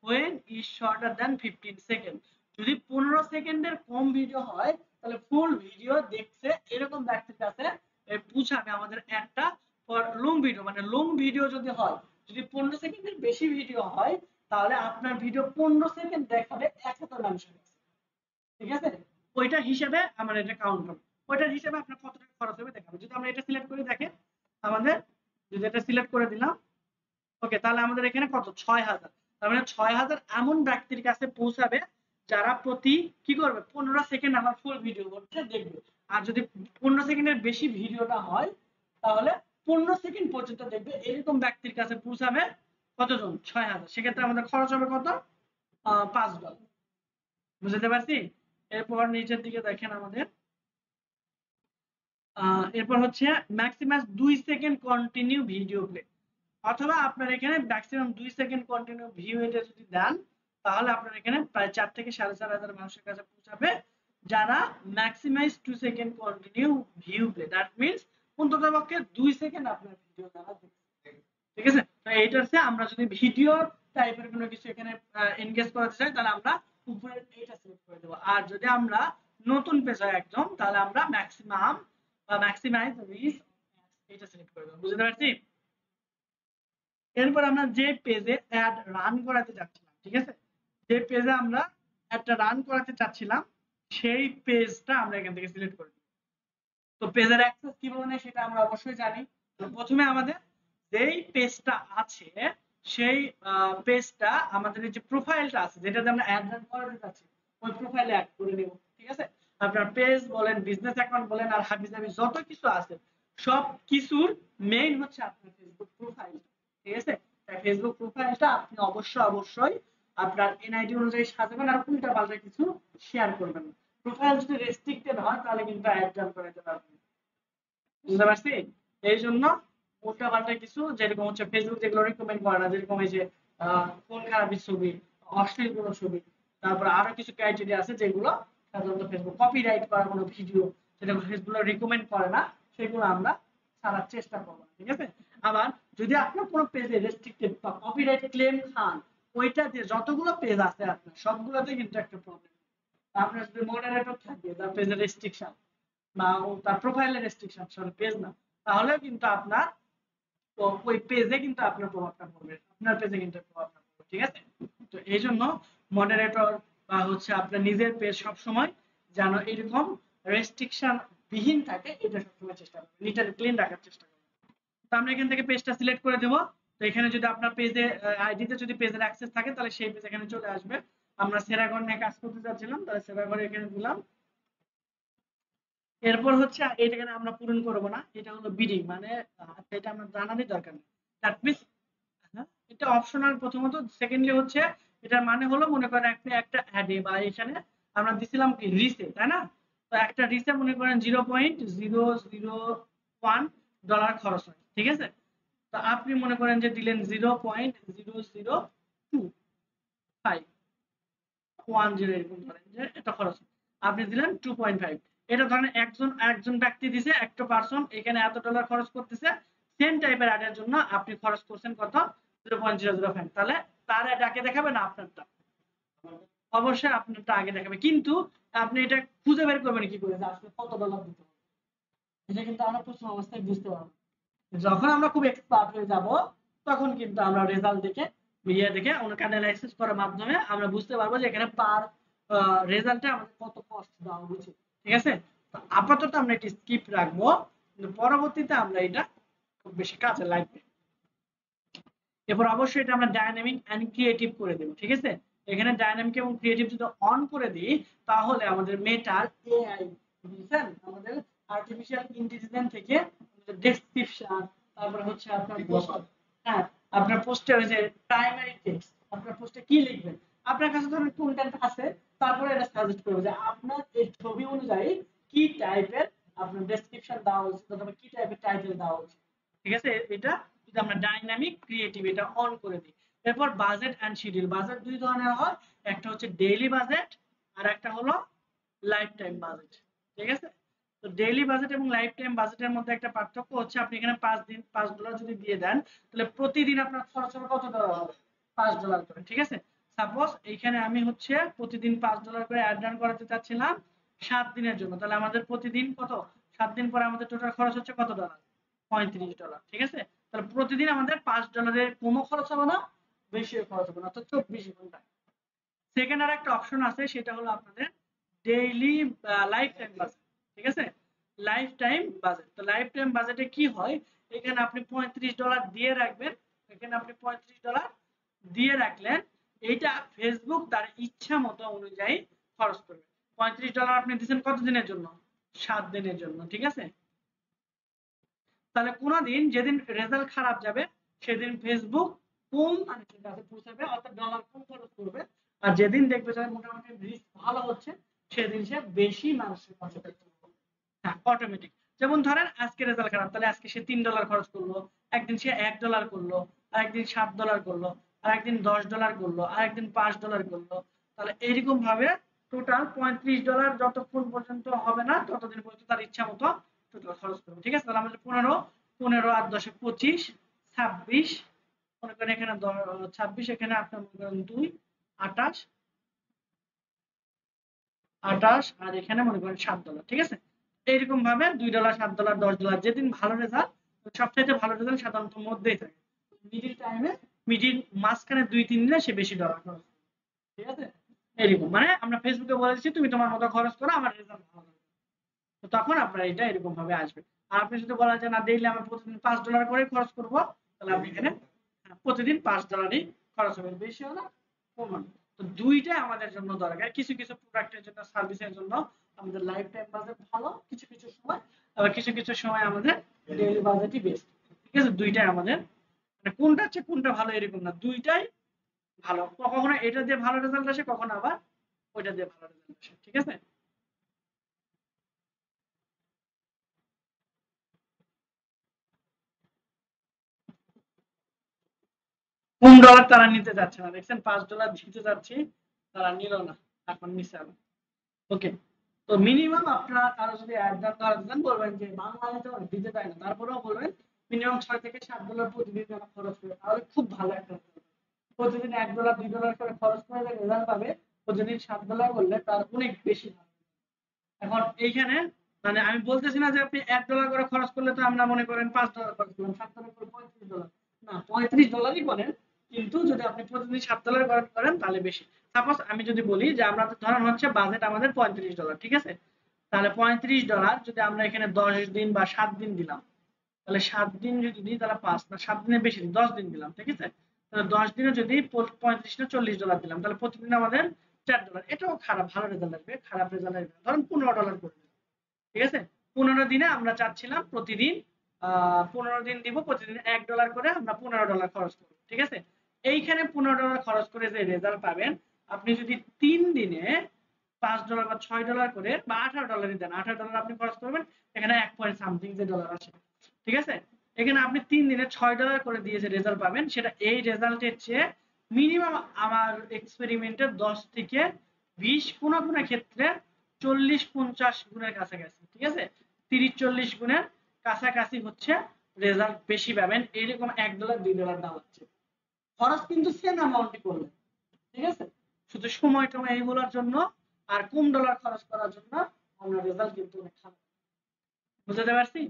when is shorter than 15 second. যদি 15 সেকেন্ডের কম ভিডিও হয় তাহলে ফুল ভিডিও দেখছে এরকম ব্যক্তির কাছে পৌঁছাবে আমাদের একটা লং ভিডিও, মানে লং ভিডিও যদি হয়, যদি 15 সেকেন্ডের বেশি ভিডিও হয় তাহলে আপনার ভিডিও 15 সেকেন্ড দেখাবে 1000 মানুষের কাছে, ঠিক আছে। ওইটা হিসেবে আমরা এটা কাউন্ট করব, ওইটার হিসেবে আপনার কত টাকা খরচ হবে দেখাবো। যদি আমরা এটা সিলেক্ট করে দেখেন আমাদের, যদি এটা সিলেক্ট করে দিলাম, ওকে, তাহলে আমাদের এখানে কত 6000, তার মানে 6000 এমন ব্যক্তির কাছে পৌঁছাবে যারা প্রতি কি করবে 15 সেকেন্ড আমার ফুল ভিডিও করছে দেখবে। আর যদি 15 সেকেন্ডের বেশি ভিডিওটা হয় তাহলে 15 সেকেন্ড পর্যন্ত দেখবে, এরকম ব্যক্তির কাছে পৌঁছাবে কতজন 6000। সেক্ষেত্রে আমাদের খরচ হবে কত $5। বুঝতে পারছি। এরপর নিচের দিকে দেখেন আমাদের এরপর হচ্ছে maximum 2 second continue video play, অথবা আপনার এখানে ম্যাক্সিমাম 2 সেকেন্ড কন্টিনিউ ভিউ এটা যদি দেন তাহলে আপনার এখানে প্রায় 4 থেকে 4500 মানুষের কাছে পৌঁছাবে যারা maximize 2 second continue view play, that means অন্ততপক্ষে 2 সেকেন্ড আপনার ভিডিও দ্বারা দেখছে, ঠিক আছে। তো এইটার চেয়ে আমরা যদি ভিডিও টাইপের কোনো কিছু এখানে এনগেজ করাতে চাই তাহলে আমরা উপরে এইটা সিলেক্ট করে দেব। আর যদি আমরা নতুন পেজ হয় একদম তাহলে আমরা ম্যাক্সিমাম বা ম্যাক্সিমাইজ রিচ এটা সিলেক্ট করে দেব। বুঝতে পারছি। এরপর আমরা যে পেজে অ্যাড রান করাতে চাচ্ছিলাম, ঠিক আছে, যে পেজে আমরা অ্যাডটা রান করাতে চাচ্ছিলাম সেই পেজটা আমরা এখান থেকে সিলেক্ট করে দিই। তো পেজের অ্যাক্সেস কিভাবে নেয় সেটা আমরা অবশ্যই জানি। তো প্রথমে আমাদের যেই পেজটা আছে সেই পেজটা আমাদের যে প্রোফাইলটা আছে যেটাতে আমরা অ্যাড রান করাতে চাচ্ছি ওই প্রোফাইলে অ্যাড করে নেব, ঠিক আছে। আপনার পেজ বলেন, বিজনেস অ্যাকাউন্ট বলেন, আর হাবিজাবি যত কিছু আছে সব কিছুর মেইন হচ্ছে আপনার ফেসবুক প্রোফাইল, ঠিক আছে। তাই ফেসবুক প্রোফাইলটা আপনি অবশ্যই আপনার এনআইডি অনুযায়ী সাজাবেন আর উল্টা পাল্টা কিছু শেয়ার করবেন না। প্রোফাইল যদি রেস্ট্রিক্টেড হয় তাহলে কিন্তু অ্যাড রান করাতে পারবেন না। বুঝতে পারছি। এই জন্য উল্টা পাল্টা কিছু যেরকম হচ্ছে ফেসবুক যেগুলো রিকমেন্ড করে না, যেরকম এই যে কোন খারাপি ছবি, অশ্লীল কোনো ছবি, তারপর আরো কিছু ক্রাইটেরিয়া আছে যেগুলো সাধারণত ফেসবুক কপিরাইট করা কোনো ভিডিও যেটা ফেসবুক রিকমেন্ড করে না সেগুলো আমরা ছাড়ার চেষ্টা করব, ঠিক আছে। আবার যদি আপনার কোনো পেজে রেস্ট্রিক্টেড বা কপিরাইট ক্লেম খান ওইটা দিয়ে যতগুলো পেজ আছে আপনার সবগুলোতে কিন্তু একটা প্রবলেম। আপনার যদি মডারেটর থাকে তার পেজের রেস্ট্রিকশন বা তার প্রোফাইলের রেস্ট্রিকশন, সরি পেজ না, তাহলে কিন্তু আপনার ওই পেজে কিন্তু আপনার প্রভাবটা পড়বে, আপনার পেজে কিন্তু প্রভাবটা পড়বে, ঠিক আছে। তো এই জন্য মডারেটর বা হচ্ছে আপনার নিজের পেজ সবসময় যেন এরকম রেস্ট্রিকশন বিহীন থাকে এটা সবসময় চেষ্টা করবেন, নিট এন্ড ক্লিন রাখার চেষ্টা করবেন। তো আমরা এখান থেকে পেজটা সিলেক্ট করে দেব। তো এখানে যদি আপনার পেজে আইডিতে যদি পেজের অ্যাক্সেস থাকে তাহলে সেই পেজ এখানে চলে আসবে। আমরা সেরাঘর নিয়ে কাজ করতে যাচ্ছিলাম তাহলে সেরাঘর এখানে দিলাম। এরপর হচ্ছে এটাকে আমরা পূরণ করব না, এটা হলো বিডিং, মানে এটা আমরা জানারই দরকার নেই। দ্যাট মিন্স এটা অপশনাল প্রথমত, সেকেন্ডলি হচ্ছে এটার মানে হলো মনে করেন একটা অ্যাডে বা এখানে আমরা দিছিলাম কি রিসে, তাই না। তো একটা রিসে মনে করেন $0.001 খরচ হয়, ঠিক আছে। তো আপনি মনে করেন যে দিলেন 0.002 এরকম ধরেন যে এটা খরচ আপনি দিলেন 2.5, এটা ধরেন একজন ব্যক্তি দিছে একটা পারসন এখানে এত ডলার খরচ করতেছে সেম টাইপের অ্যাডের জন্য আপনি খরচ করছেন কত 0.005, তাহলে তার অ্যাড আগে দেখাবে না আপনারটা, অবশ্যই আপনারটা আগে দেখাবে। কিন্তু আপনি এটা খুঁজে বের করবেন কি করে যে আসলে কত ডলার দিতে হবে, এটা কিন্তু আমরা প্রথম অবস্থায় বুঝতে পারবো। যখন আমরা খুব এক্সপার্ট হয়ে যাব তখন কিন্তু আমরা রেজাল্ট দেখে দেখে অনেক অ্যানালাইসিস করার মাধ্যমে আমরা বুঝতে পারবো যে এখানে পার রেজাল্টে আমাদের কত কস্ট দেওয়া উচিত, ঠিক আছে। তো আপাতত আমরা এটি স্কিপ রাখবো, কিন্তু পরবর্তীতে আমরা এটা খুব বেশি কাজে লাগবে। এরপর অবশ্যই এটা আমরা ডাইনামিক এন্ড ক্রিয়েটিভ করে দেব, ঠিক আছে। এখানে ডাইনামিক এবং ক্রিয়েটিভ যদি অন করে দিই তাহলে আমাদের মেটার এআই বুঝছেন আমাদের আর্টিফিশিয়াল ইন্টেলিজেন্স থেকে ডেসক্রিপশন, তারপর হচ্ছে আপনার পোস্ট, হ্যাঁ আপনার পোস্টে ওই যে প্রাইমারি টেক্সট, আপনার পোস্টে কি লিখবেন, আপনার কাছে ধরুন কন্টেন্ট আছে তারপরে এটা সাজেস্ট করবে যে আপনার এই ছবি অনুযায়ী কি টাইপের আপনার ডেসক্রিপশন দেওয়া উচিত অথবা কি টাইপের টাইটেল দেওয়া উচিত, ঠিক আছে। এটা যদি আমরা ডাইনামিক ক্রিয়েটিভ এটা অন করে দিই। এরপর বাজেট এন্ড শিডিউল, বাজেট দুই ধরনের হয়, একটা হচ্ছে ডেইলি বাজেট আর একটা হলো লাইফ টাইম বাজেট। ঠিক আছে, তো ডেইলি বাজেট এবং লাইফ টাইম বাজেটের মধ্যে একটা পার্থক্য হচ্ছে আপনি এখানে 5 দিন $5 যদি দিয়ে দেন তাহলে প্রতিদিন আপনার খরচ হবে কত ডলার হবে, $5 করে। ঠিক আছে, সাপোজ এইখানে আমি হচ্ছে প্রতিদিন $5 করে অ্যাড রান করাতে চাচ্ছিলাম 7 দিনের জন্য, তাহলে আমাদের প্রতিদিন কত, 7 দিন পরে আমাদের টোটাল খরচ হচ্ছে কত ডলার, $35। ঠিক আছে, তাহলে প্রতিদিন আমাদের $5 কমও খরচ হবে না, বেশিও খরচ হবে না, অর্থাৎ 24 ঘন্টা। সেকেন্ড আর একটা অপশন আছে, সেটা হলো আপনাদের ডেইলি লাইফ টাইম বাজেট। ঠিক আছে, লাইফ টাইম বাজেট। তো লাইফ টাইম বাজেটে কি হয়, এখানে আপনি $35 দিয়ে রাখবেন, এখানে আপনি $35 দিয়ে রাখলেন, এইটা ফেসবুক তার ইচ্ছা মতো অনুযায়ী খরচ করবে। $35 আপনি দিচ্ছেন কত দিনের জন্য, 7 দিনের জন্য। ঠিক আছে, তাহলে কোনদিন যেদিন রেজাল্ট খারাপ যাবে সেদিন ফেসবুক কম মানুষের কাছে পৌঁছাবে, অর্থাৎ ডলার কম খরচ করবে, আর যেদিন দেখবে যে মোটামুটি রিস্ক ভালো হচ্ছে সেদিন সে বেশি মানুষের কাছে পৌঁছাবে। হ্যাঁ, অটোমেটিক। যেমন ধরেন আজকে রেজাল্ট খারাপ, তাহলে আজকে সে $3 খরচ করলো, একদিন সে $1 করলো, আর একদিন $7 করলো, আর একদিন $10 করলো, আর একদিন $5 করলো। তাহলে এইরকম ভাবে টোটাল $35 যতক্ষণ পর্যন্ত হবে না ততদিন পর্যন্ত তার ইচ্ছা মতো টোটাল খরচ করবে। ঠিক আছে, তাহলে আমাদের 15 15 আর 10 25 26, মনে করেন এখানে 26, এখানে আপনার মনে করেন 2 28 28, আর এখানে মনে করেন $7। ঠিক আছে, এইরকম ভাবে $2 $7 $10 যেদিন ভালো রেজাল্ট, সবচেয়ে ভালো রেজাল্ট সাধারণত মধ্যেই থাকে, মিডিল টাইমে, মিডিল মাঝখানে 2-3 দিনে সে বেশি ডলার খরচ করে। ঠিক আছে, এরকম মানে আমরা ফেসবুকে বলেছি তুমি তোমার মতো খরচ করো, আমার রেজাল্ট ভালো হবে, তো তখন আপনার এটা এরকম ভাবে আসবে। আর আপনি যদি বলা যায় না ডেইলি আমি প্রতিদিন $5 করে খরচ করব, তাহলে আপনি এখানে প্রতিদিন $5 খরচ হবে, বেশি হলো কম হলো। তো দুইটাই আমাদের জন্য দরকার, কিছু কিছু প্রোডাক্টের জন্য, সার্ভিসের জন্য আমাদের লাইফ টাইম বাজেট ভালো, কিছু কিছু সময় আবার কিছু কিছু সময় আমাদের ডেইলি বাজেটই বেস্ট। ঠিক আছে, দুইটাই আমাদের, মানে কোনটা হচ্ছে কোনটা ভালো এরকম না, দুইটাই ভালো, কখনো এটা দিয়ে ভালো রেজাল্ট আসে, কখনো আবার ওইটা দিয়ে ভালো রেজাল্ট আসে। ঠিক আছে, কোন ডলার তারা নিতে যাচ্ছে না, দেখছেন $5 দিতে যাচ্ছি তারা নিল না, এখন নিচে আবার। ওকে, তো মিনিমাম আপনার কারো যদি অ্যাড দেন বলবেন যে বাংলাদেশে দিতে চায় না, তারপরেও বলবেন মিনিমাম $6 থেকে $7 প্রতিদিন যেন খরচ করে, তাহলে খুব ভালো একটা প্রতিদিন $1 $2 করে খরচ করে যে রেজাল্ট পাবে, প্রতিদিন $7 করলে তার অনেক বেশি ভালো। এখন এইখানে মানে আমি বলতেছি না যে আপনি $1 করে খরচ করলে তো আমরা মনে করেন $5 খরচ করলাম, $7 করে $35, না $35 করেন, কিন্তু যদি আপনি প্রতিদিন $7 করেন তাহলে বেশি। সাপোজ আমি যদি বলি যে আমরা ধরেন হচ্ছে বাজেট আমাদের $35, ঠিক আছে, তাহলে $35 যদি আমরা এখানে 10 দিন বা 7 দিন দিলাম, তাহলে 7 দিন যদি দিই তাহলে 5 না, 7 দিনের বেশি 10 দিন দিলাম, ঠিক আছে, তাহলে 10 দিনে যদি 35 না $40 দিলাম, তাহলে প্রতিদিন আমাদের $4, এটাও খারাপ, ভালো রেজাল্ট আসবে, খারাপ রেজাল্ট আসবে ধরুন $15 করে। ঠিক আছে, 15 দিনে আমরা চাচ্ছিলাম প্রতিদিন 15 দিন দিব, প্রতিদিন $1 করে আমরা $15 খরচ করব। ঠিক আছে, এইখানে $15 খরচ করে যে রেজাল্ট পাবেন, আপনি যদি 3 দিনে $5 বা $6 করে বা $18 দেন, $18 আপনি খরচ করবেন, এখানে 1 পয়েন্ট সামথিং যে ডলার আসে। ঠিক আছে, এখানে আপনি 3 দিনে $6 করে দিয়ে যে রেজাল্ট পাবেন, সেটা এই রেজাল্টের চেয়ে মিনিমাম আমার এক্সপেরিমেন্টে 10 থেকে 20, কোন কোন ক্ষেত্রে 40-50 গুণের কাছাকাছি। ঠিক আছে, 30-40 গুণের কাছাকাছি হচ্ছে রেজাল্ট বেশি পাবেন, এরকম $1 $2 দাম হচ্ছে, খরচ কিন্তু সেম অ্যামাউন্টই করবেন। ঠিক আছে, শুধু সময় টময় এইগুলোর জন্য আর কম ডলার খরচ করার জন্য আমরা রেজাল্ট কিন্তু অনেক খারাপ। বুঝতে পারছি,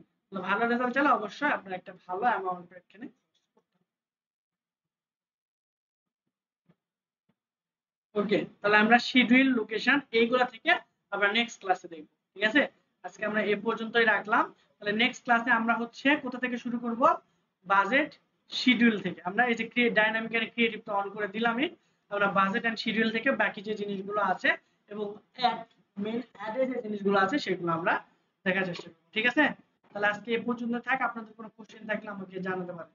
ভালো রেজাল্ট চাইলে অবশ্যই আপনার একটা ভালো অ্যামাউন্ট এখানে। ওকে, তাহলে আমরা শিডিউল, লোকেশন এইগুলা থেকে আমরা নেক্সট ক্লাসে দেখব। ঠিক আছে, আজকে আমরা এই পর্যন্তই রাখলাম, তাহলে নেক্সট ক্লাসে আমরা হচ্ছে কোথা থেকে শুরু করব, বাজেট শিডিউল থেকে। আমরা এই যে ডাইনামিক এন্ড ক্রিয়েটিভ তো অন করে দিলামই, আমরা বাজেট এন্ড শিডিউল থেকে বাকি যে জিনিসগুলো আছে এবং অ্যাড, মেইন অ্যাডে যে জিনিসগুলো আছে সেগুলো আমরা দেখার চেষ্টা করব। ঠিক আছে, তাহলে আজকে এই পর্যন্ত থাক, আপনাদের কোনো কোশ্চেন থাকলে আমাকে জানাতে পারেন।